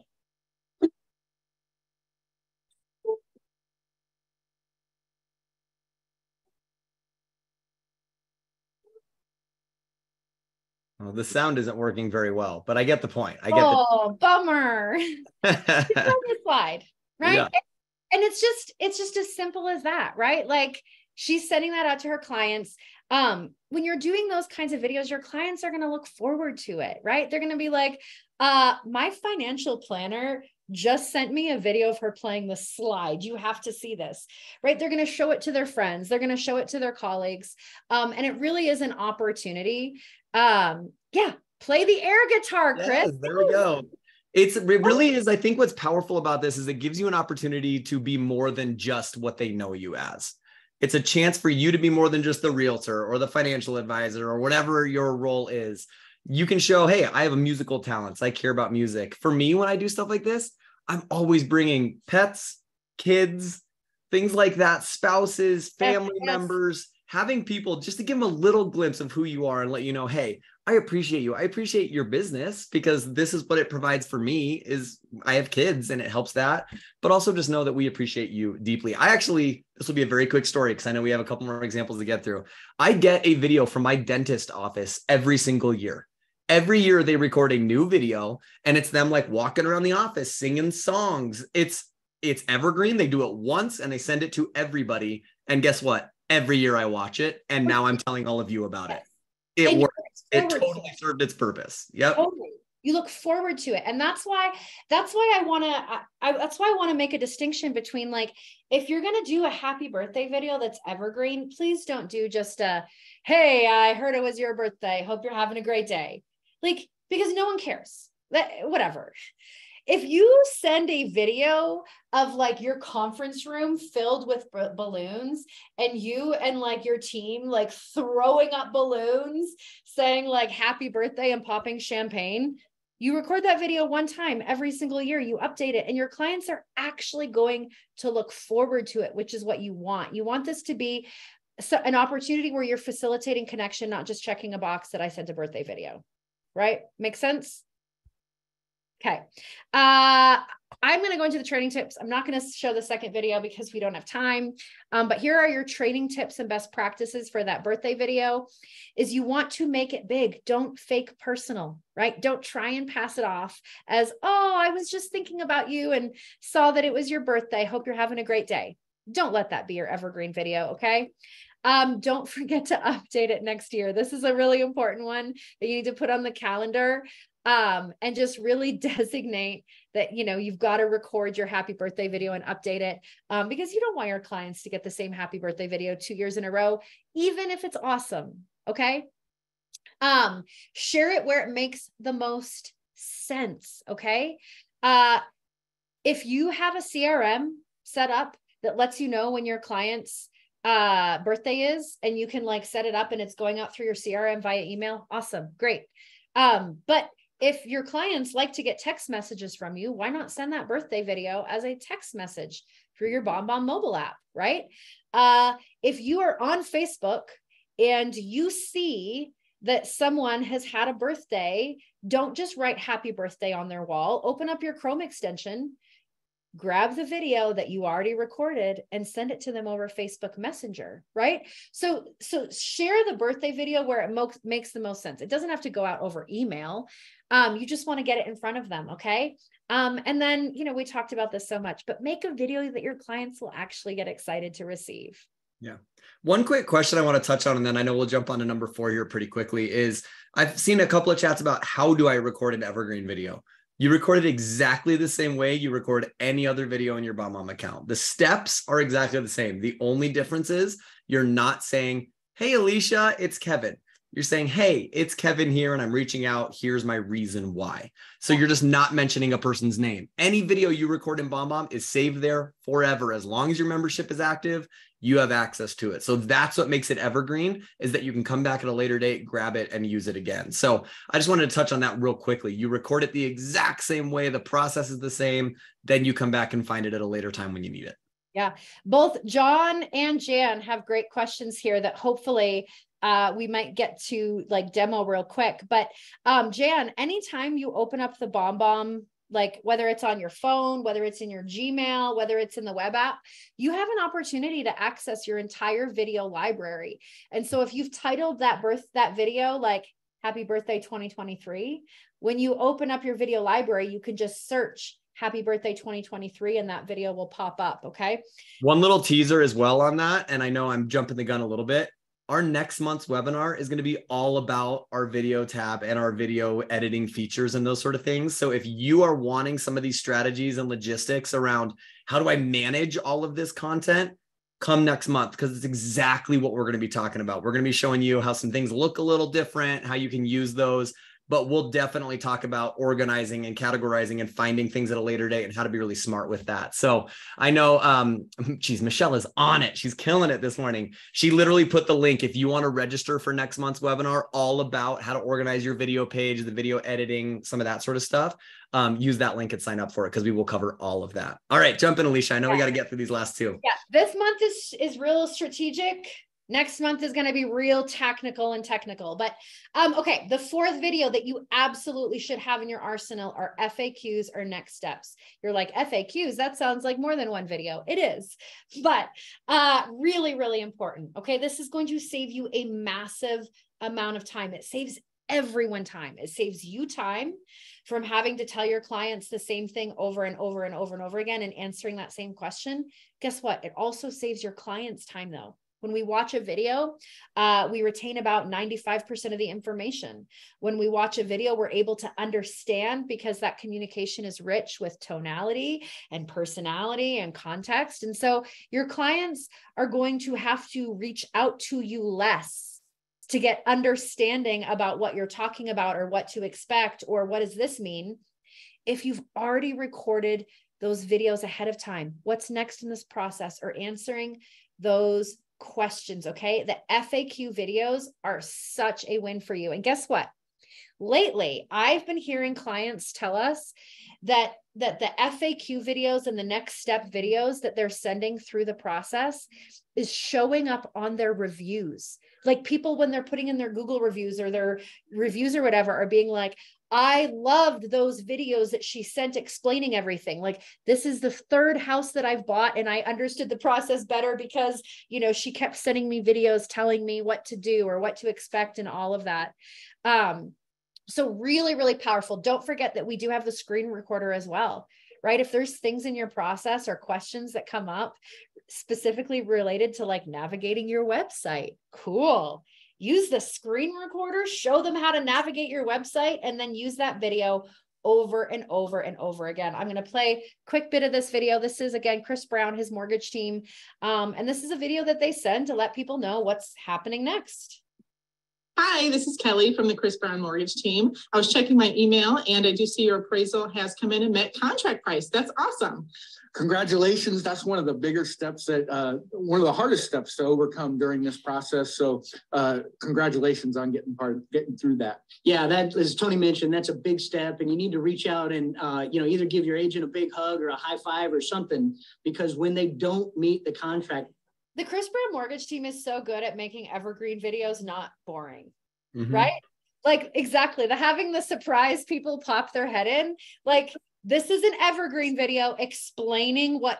Well, the sound isn't working very well, but I get the point. I get bummer. It's on the slide, right? Yeah. And it's just as simple as that, right? Like she's sending that out to her clients. When you're doing those kinds of videos, your clients are going to look forward to it, right? They're going to be like, my financial planner just sent me a video of her playing the slide. You have to see this, right? They're going to show it to their friends. They're going to show it to their colleagues. And it really is an opportunity. Yeah. Play the air guitar, Chris. Yes, there we go. It really is. I think what's powerful about this is it gives you an opportunity to be more than just what they know you as. It's a chance for you to be more than just the realtor or the financial advisor or whatever your role is. You can show, hey, I have a musical talents. I care about music. For me, when I do stuff like this, I'm always bringing pets, kids, things like that, spouses, family members, having people just to give them a little glimpse of who you are and let you know, hey, I appreciate you. I appreciate your business because this is what it provides for me is I have kids and it helps that, but also just know that we appreciate you deeply. This will be a very quick story because I know we have a couple more examples to get through. I get a video from my dentist office every single year. Every year they record a new video and it's them like walking around the office, singing songs. It's evergreen. They do it once and they send it to everybody. And guess what? Every year I watch it. And now I'm telling all of you about it. It worked. It totally served its purpose. Yep. Totally. You look forward to it. And that's why I want to make a distinction between like, if you're going to do a happy birthday video that's evergreen, please don't do just hey, I heard it was your birthday. Hope you're having a great day. Like, because no one cares. Whatever. If you send a video of like your conference room filled with balloons and you and like your team like throwing up balloons saying like happy birthday and popping champagne, you record that video one time every single year, you update it, and your clients are actually going to look forward to it, which is what you want. You want this to be an opportunity where you're facilitating connection, not just checking a box that I sent a birthday video, right? Make sense? Okay. I'm going to go into the training tips. I'm not going to show the second video because we don't have time. But here are your training tips and best practices for that birthday video is you want to make it big. Don't fake personal, right? Don't try and pass it off as, oh, I was just thinking about you and saw that it was your birthday. Hope you're having a great day. Don't let that be your evergreen video. Okay. Don't forget to update it next year. This is a really important one that you need to put on the calendar. And just really designate that, you've got to record your happy birthday video and update it because you don't want your clients to get the same happy birthday video 2 years in a row, even if it's awesome. Okay. Share it where it makes the most sense. Okay. If you have a CRM set up that lets you know when your client's birthday is, and you can like set it up and it's going out through your CRM via email, awesome. Great. But if your clients like to get text messages from you, why not send that birthday video as a text message through your BombBomb mobile app, right? If you are on Facebook and you see that someone has had a birthday, don't just write happy birthday on their wall. Open up your Chrome extension, grab the video that you already recorded and send it to them over Facebook Messenger, right? So share the birthday video where it makes the most sense. It doesn't have to go out over email. You just want to get it in front of them, okay? And then, we talked about this so much, but make a video that your clients will actually get excited to receive. Yeah. One quick question I want to touch on, and then I know we'll jump on to number 4 here pretty quickly, is I've seen a couple of chats about how do I record an evergreen video? You record it exactly the same way you record any other video in your BombBomb account. The steps are exactly the same. The only difference is you're not saying, hey, Alicia, it's Kevin. You're saying, hey, it's Kevin here and I'm reaching out. Here's my reason why. So you're just not mentioning a person's name. Any video you record in BombBomb is saved there forever. As long as your membership is active, you have access to it. So that's what makes it evergreen, is that you can come back at a later date, grab it and use it again. So I just wanted to touch on that real quickly. You record it the exact same way. The process is the same. Then you come back and find it at a later time when you need it. Yeah. Both John and Jan have great questions here that hopefully we might get to like demo real quick, but Jan, anytime you open up the BombBomb, like whether it's on your phone, whether it's in your Gmail, whether it's in the web app, you have an opportunity to access your entire video library. And so if you've titled that video like Happy Birthday 2023, when you open up your video library, you can just search Happy Birthday 2023 and that video will pop up. Okay. One little teaser as well on that. And I know I'm jumping the gun a little bit. Our next month's webinar is going to be all about our video tab and our video editing features and those sort of things. So if you are wanting some of these strategies and logistics around how do I manage all of this content, come next month, because it's exactly what we're going to be talking about. We're going to be showing you how some things look a little different, how you can use those, but we'll definitely talk about organizing and categorizing and finding things at a later date and how to be really smart with that. So I know, geez, Michelle is on it. She's killing it this morning. She literally put the link, if you want to register for next month's webinar, all about how to organize your video page, the video editing, some of that sort of stuff. Use that link and sign up for it because we will cover all of that. All right, jump in, Alicia. I know we got to get through these last two. Yeah, this month is real strategic. Next month is going to be real technical. But okay, the fourth video that you absolutely should have in your arsenal are FAQs or next steps. You're like, FAQs, that sounds like more than one video. It is, but really, really important. Okay, this is going to save you a massive amount of time. It saves everyone time. It saves you time from having to tell your clients the same thing over and over and over and over again and answering that same question. Guess what? It also saves your clients time though. When we watch a video, we retain about 95% of the information. When we watch a video, we're able to understand because that communication is rich with tonality and personality and context. And so your clients are going to have to reach out to you less to get understanding about what you're talking about or what to expect or what does this mean if you've already recorded those videos ahead of time. What's next in this process or answering those questions. Okay. The FAQ videos are such a win for you. And guess what? Lately, I've been hearing clients tell us that the FAQ videos and the next step videos that they're sending through the process is showing up on their reviews. Like people, when they're putting in their Google reviews or their reviews or whatever, are being like, I loved those videos that she sent explaining everything. Like, this is the third house that I've bought and I understood the process better because, you know, she kept sending me videos telling me what to do or what to expect and all of that. So really, really powerful. Don't forget that we do have the screen recorder as well, right? If there's things in your process or questions that come up specifically related to like navigating your website, cool. Use the screen recorder, show them how to navigate your website, and then use that video over and over and over again. I'm going to play a quick bit of this video. This is, again, Chris Brown, his mortgage team. And this is a video that they send to let people know what's happening next. Hi, this is Kelly from the Chris Brown Mortgage Team. I was checking my email and I do see your appraisal has come in and met contract price. That's awesome. Congratulations. That's one of the bigger steps that, one of the hardest steps to overcome during this process. So congratulations on getting through that. Yeah, that, as Tony mentioned, that's a big step, and you need to reach out and, either give your agent a big hug or a high five or something, because when they don't meet the contract. The Chris Brown Mortgage Team is so good at making Evergreen videos not boring, Mm-hmm. right? Like, exactly. Having the surprise people pop their head in, like, this is an Evergreen video explaining what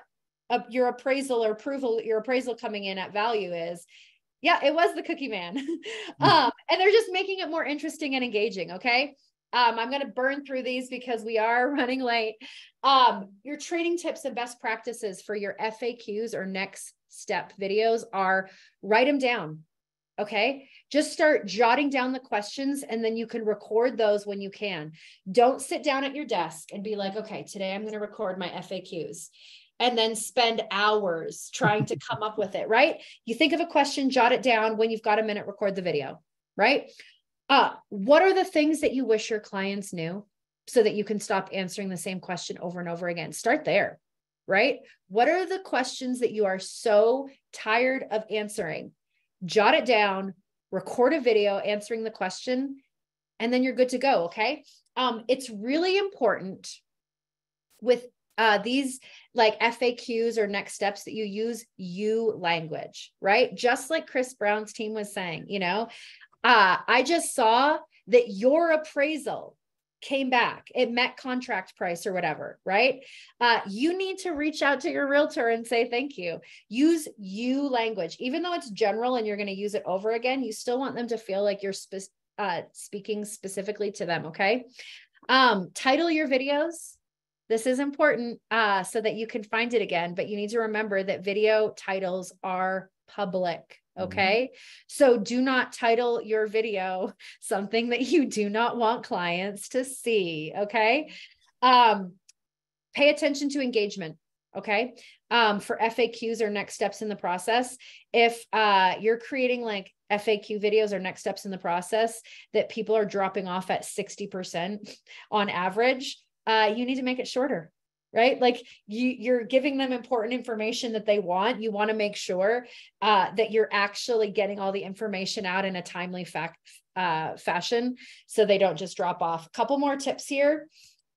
your appraisal or approval, your appraisal coming in at value is. Yeah, it was the Cookie Man. And they're just making it more interesting and engaging. Okay. I'm going to burn through these because we are running late. Your training tips and best practices for your FAQs or next step videos are write them down. Okay. Just start jotting down the questions and then you can record those when you can. Don't sit down at your desk and be like, okay, today I'm going to record my FAQs and then spend hours trying to come up with it, right? You think of a question, jot it down. When you've got a minute, record the video, right? What are the things that you wish your clients knew so that you can stop answering the same question over and over again? Start there, right? What are the questions that you are so tired of answering? Jot it down, record a video answering the question, and then you're good to go. Okay. It's really important with These like FAQs or next steps that you use you language, right? Just like Chris Brown's team was saying, you know, I just saw that your appraisal came back, it met contract price or whatever, right? You need to reach out to your realtor and say thank you. Use you language, even though it's general and you're going to use it over again, you still want them to feel like you're speaking specifically to them. Okay. Title your videos. This is important so that you can find it again, but you need to remember that video titles are public. Okay. So do not title your video something that you do not want clients to see. Okay. Pay attention to engagement. Okay. For FAQs or next steps in the process, if you're creating like FAQ videos or next steps in the process that people are dropping off at 60% on average, you need to make it shorter. Right? Like you're giving them important information that they want. You want to make sure that you're actually getting all the information out in a timely fashion so they don't just drop off. A couple more tips here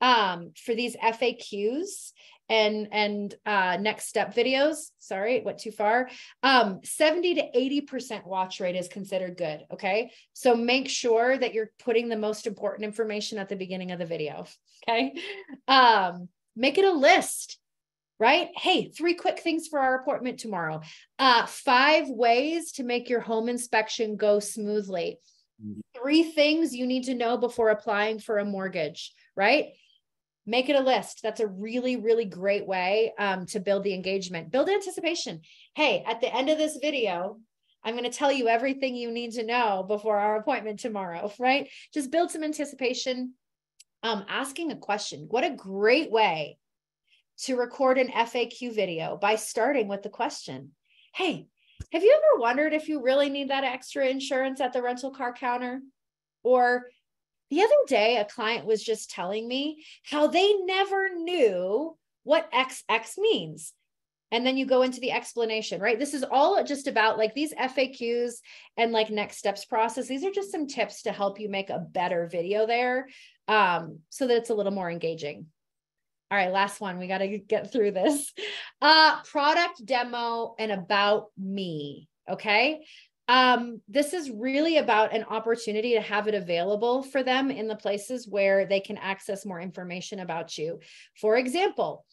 for these FAQs and next step videos. Sorry, it went too far. 70 to 80% watch rate is considered good. Okay. So make sure that you're putting the most important information at the beginning of the video. Okay. Make it a list, right? Hey, 3 quick things for our appointment tomorrow. 5 ways to make your home inspection go smoothly. 3 things you need to know before applying for a mortgage, right? Make it a list. That's a really, really great way to build the engagement, build anticipation. Hey, at the end of this video, I'm going to tell you everything you need to know before our appointment tomorrow, right? Just build some anticipation. Asking a question. What a great way to record an FAQ video by starting with the question. Hey, have you ever wondered if you really need that extra insurance at the rental car counter? Or the other day, a client was just telling me how they never knew what XX means. And then you go into the explanation, right? This is all just about like these FAQs and like next steps process. These are just some tips to help you make a better video there so that it's a little more engaging. All right, last one. We got to get through this. Product demo and about me. Okay. This is really about an opportunity to have it available for them in the places where they can access more information about you. For example,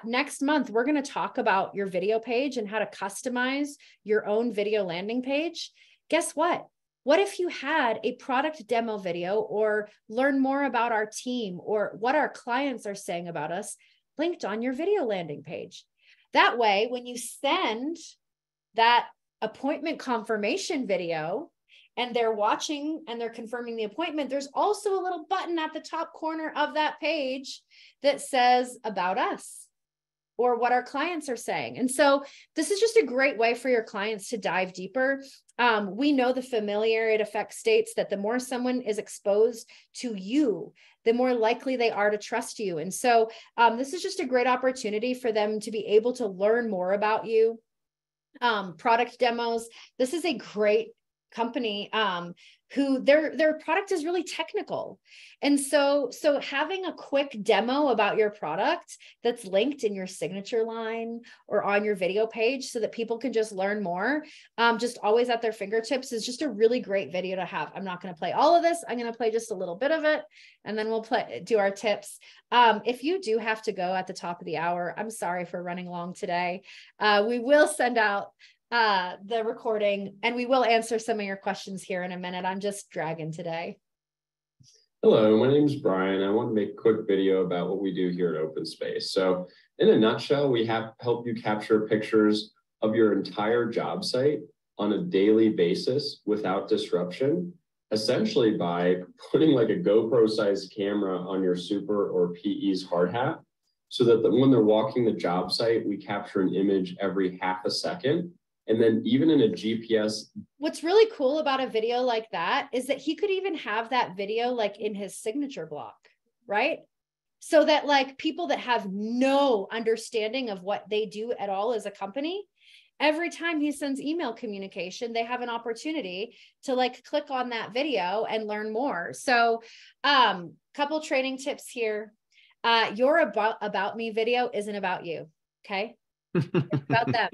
next month, we're going to talk about your video page and how to customize your own video landing page. Guess what? What if you had a product demo video or learn more about our team or what our clients are saying about us linked on your video landing page? That way, when you send that appointment confirmation video and they're watching and they're confirming the appointment, there's also a little button at the top corner of that page that says about us or what our clients are saying. And so this is just a great way for your clients to dive deeper. We know the familiarity effect states that the more someone is exposed to you, the more likely they are to trust you. And so this is just a great opportunity for them to be able to learn more about you. Product demos. This is a great company who their product is really technical. And so having a quick demo about your product that's linked in your signature line or on your video page so that people can just learn more, just always at their fingertips is just a really great video to have. I'm not going to play all of this. I'm going to play just a little bit of it and then we'll do our tips. If you do have to go at the top of the hour, I'm sorry for running long today. We will send out the recording and we will answer some of your questions here in a minute. I'm just dragging today. Hello, my name is Brian. I want to make a quick video about what we do here at Open Space. So in a nutshell, we help you capture pictures of your entire job site on a daily basis without disruption, essentially by putting like a GoPro sized camera on your super or PE's hard hat so that when they're walking the job site, we capture an image every half a second. And then even in a GPS. What's really cool about a video like that is that he could even have that video like in his signature block, right? So that like people that have no understanding of what they do at all as a company, every time he sends email communication, they have an opportunity to like click on that video and learn more. So couple training tips here. Your about me video isn't about you. Okay. It's about them.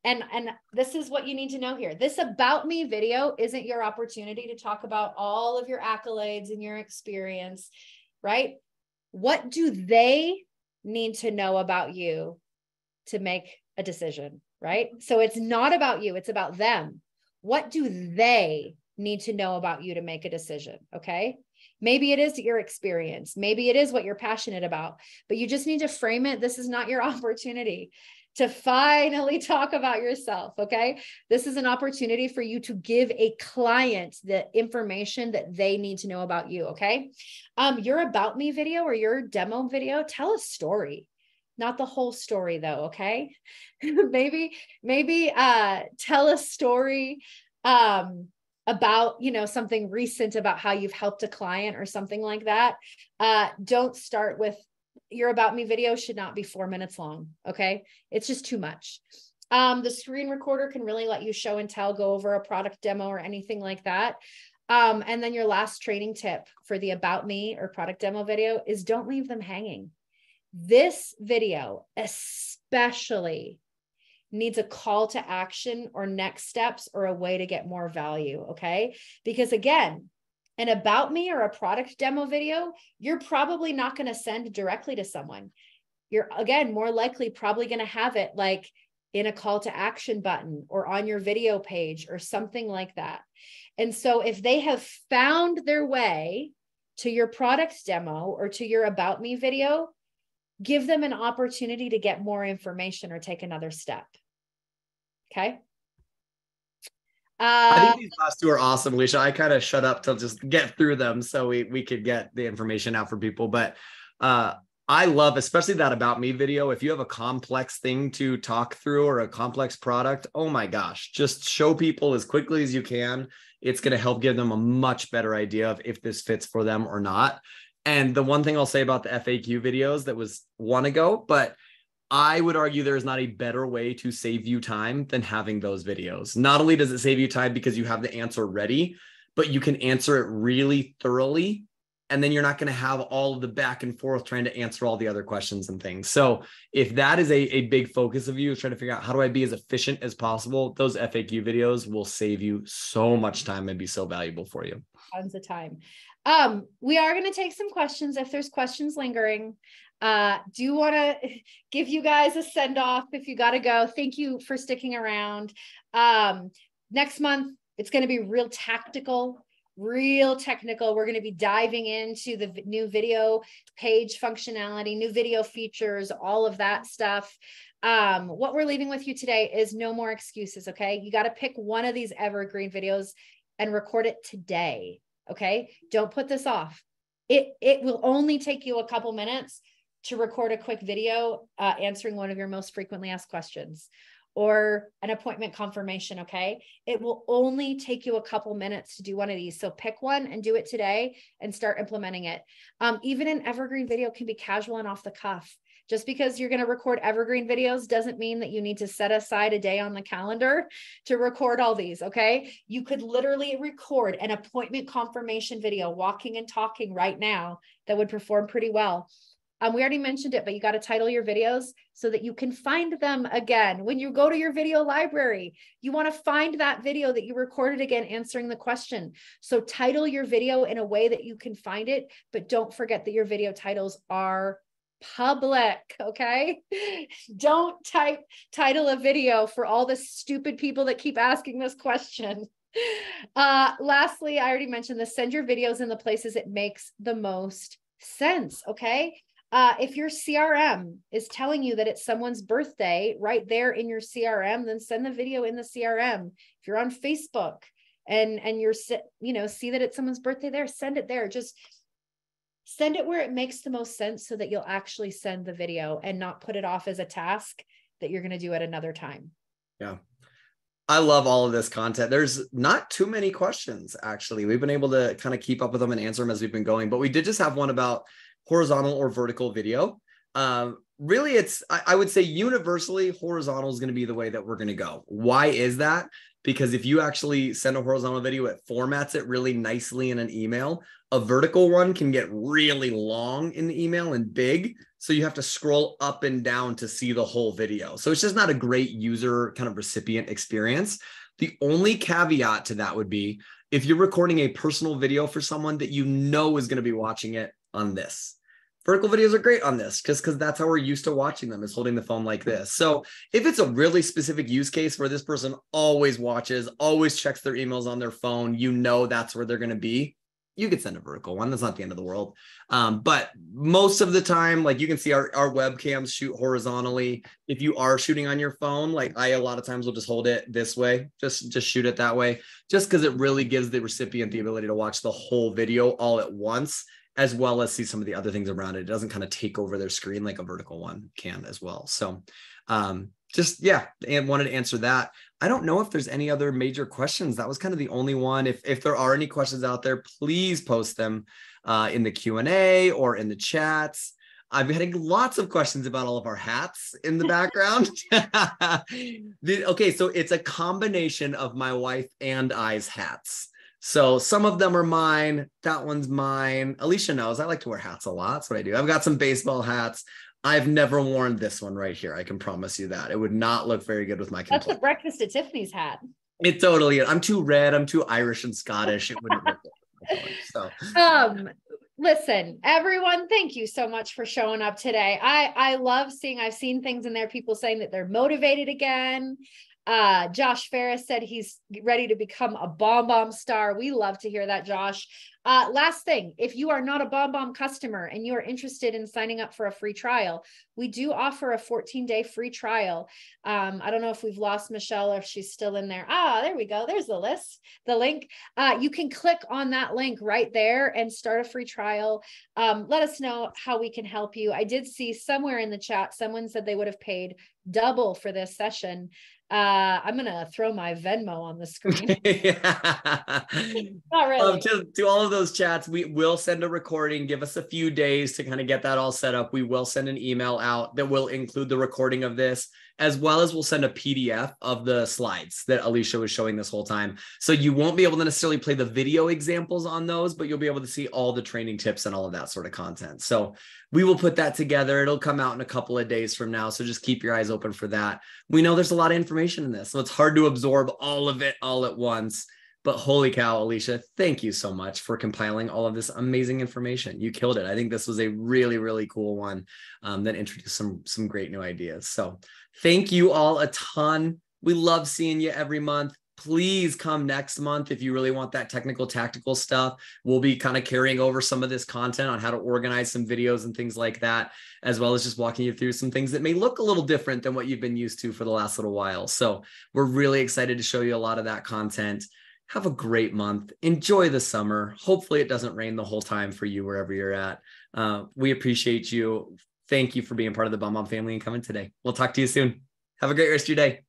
And this is what you need to know here. This about me video isn't your opportunity to talk about all of your accolades and your experience, right? What do they need to know about you to make a decision, right? So it's not about you, it's about them. What do they need to know about you to make a decision? Okay. Maybe it is your experience. Maybe it is what you're passionate about, but you just need to frame it. This is not your opportunity to finally talk about yourself. Okay. This is an opportunity for you to give a client the information that they need to know about you. Okay. Your about me video or your demo video, tell a story, not the whole story though. Okay. maybe tell a story, about, something recent about how you've helped a client or something like that. Don't start with, your about me video should not be 4 minutes long. Okay. It's just too much. The screen recorder can really let you show and tell, go over a product demo or anything like that. And then your last training tip for the about me or product demo video is don't leave them hanging. This video especially needs a call to action or next steps or a way to get more value. Okay. Because again, an about me or a product demo video, you're probably not going to send directly to someone. You're again, more likely probably going to have it like in a call to action button or on your video page or something like that. And so if they have found their way to your product demo or to your about me video, give them an opportunity to get more information or take another step. Okay. I think these last two are awesome, Alicia. I kind of shut up to just get through them so we could get the information out for people. But I love, especially that about me video. If you have a complex thing to talk through or a complex product, oh my gosh, just show people as quickly as you can. It's going to help give them a much better idea of if this fits for them or not. And the one thing I'll say about the FAQ videos, that was one ago, but I would argue there is not a better way to save you time than having those videos. Not only does it save you time because you have the answer ready, but you can answer it really thoroughly. And then you're not going to have all of the back and forth trying to answer all the other questions and things. So if that is a big focus of you, trying to figure out how do I be as efficient as possible, those FAQ videos will save you so much time and be so valuable for you. Tons of time. We are going to take some questions if there's questions lingering. Do want to give you guys a send off if you got to go. Thank you for sticking around. Next month, it's going to be real tactical, real technical. We're going to be diving into the new video page functionality, new video features, all of that stuff. What we're leaving with you today is no more excuses. Okay. You got to pick one of these evergreen videos and record it today. Okay. Don't put this off. It will only take you a couple minutes to record a quick video answering one of your most frequently asked questions or an appointment confirmation. Okay. It will only take you a couple minutes to do one of these. So pick one and do it today and start implementing it. Even an evergreen video can be casual and off the cuff. Just because you're going to record evergreen videos doesn't mean that you need to set aside a day on the calendar to record all these. Okay. You could literally record an appointment confirmation video, walking and talking right now, that would perform pretty well. We already mentioned it, but you got to title your videos so that you can find them again. When you go to your video library, you want to find that video that you recorded again, answering the question. So title your video in a way that you can find it, but don't forget that your video titles are public. Okay. Don't title a video for all the stupid people that keep asking this question. Lastly, I already mentioned this, send your videos in the places it makes the most sense. Okay. If your CRM is telling you that it's someone's birthday right there in your CRM, then send the video in the CRM. If you're on Facebook and you're, see that it's someone's birthday there, send it there. Just send it where it makes the most sense so that you'll actually send the video and not put it off as a task that you're going to do at another time. Yeah. I love all of this content. There's not too many questions, actually. We've been able to kind of keep up with them and answer them as we've been going, but we did just have one about horizontal or vertical video. Really, I would say universally, horizontal is going to be the way that we're going to go. Why is that? because if you actually send a horizontal video, it formats it really nicely in an email. A vertical one can get really long in the email and big. So you have to scroll up and down to see the whole video. So it's just not a great user kind of recipient experience. The only caveat to that would be if you're recording a personal video for someone that you know is going to be watching it on this. Vertical videos are great on this because that's how we're used to watching them, is holding the phone like this. So if it's a really specific use case where this person always watches, always checks their emails on their phone, you know that's where they're going to be, you could send a vertical one. That's not the end of the world. But most of the time, like you can see our webcams shoot horizontally. If you are shooting on your phone, like I a lot of times will just hold it this way, just shoot it that way, just because it really gives the recipient the ability to watch the whole video all at once, as well as see some of the other things around it. It doesn't kind of take over their screen like a vertical one can as well. So and wanted to answer that. I don't know if there's any other major questions. That was kind of the only one. If there are any questions out there, please post them in the Q&A or in the chats. I've been getting lots of questions about all of our hats in the background. Okay, so it's a combination of my wife and I's hats. So some of them are mine. That one's mine. Alicia knows I like to wear hats a lot. That's what I do. I've got some baseball hats. I've never worn this one right here. I can promise you that. It would not look very good with my complexion. That's the Breakfast at Tiffany's hat. It totally is. I'm too red. I'm too Irish and Scottish. It wouldn't look good. So listen, everyone, thank you so much for showing up today. I love seeing, I've seen things in there, people saying that they're motivated again. Josh Ferris said he's ready to become a BombBomb star. We love to hear that, Josh. Last thing, if you are not a BombBomb customer and you are interested in signing up for a free trial, we do offer a 14-day free trial. I don't know if we've lost Michelle or if she's still in there. There we go. There's the link. You can click on that link right there and start a free trial. Let us know how we can help you. I did see somewhere in the chat, someone said they would have paid double for this session. I'm going to throw my Venmo on the screen. Not really. To all of those chats, we will send a recording. Give us a few days to kind of get that all set up. We will send an email out that will include the recording of this, as well as we'll send a PDF of the slides that Alicia was showing this whole time. So you won't be able to necessarily play the video examples on those, but you'll be able to see all the training tips and all of that sort of content. So we will put that together. It'll come out in a couple of days from now. So just keep your eyes open for that. We know there's a lot of information in this, so it's hard to absorb all of it all at once. But holy cow, Alicia, thank you so much for compiling all of this amazing information. You killed it. I think this was a really, really cool one that introduced some great new ideas. So thank you all a ton. We love seeing you every month. Please come next month if you really want that technical, tactical stuff. We'll be kind of carrying over some of this content on how to organize some videos and things like that, as well as just walking you through some things that may look a little different than what you've been used to for the last little while. So we're really excited to show you a lot of that content. Have a great month. Enjoy the summer. Hopefully it doesn't rain the whole time for you wherever you're at. We appreciate you. Thank you for being part of the BombBomb family and coming today. We'll talk to you soon. Have a great rest of your day.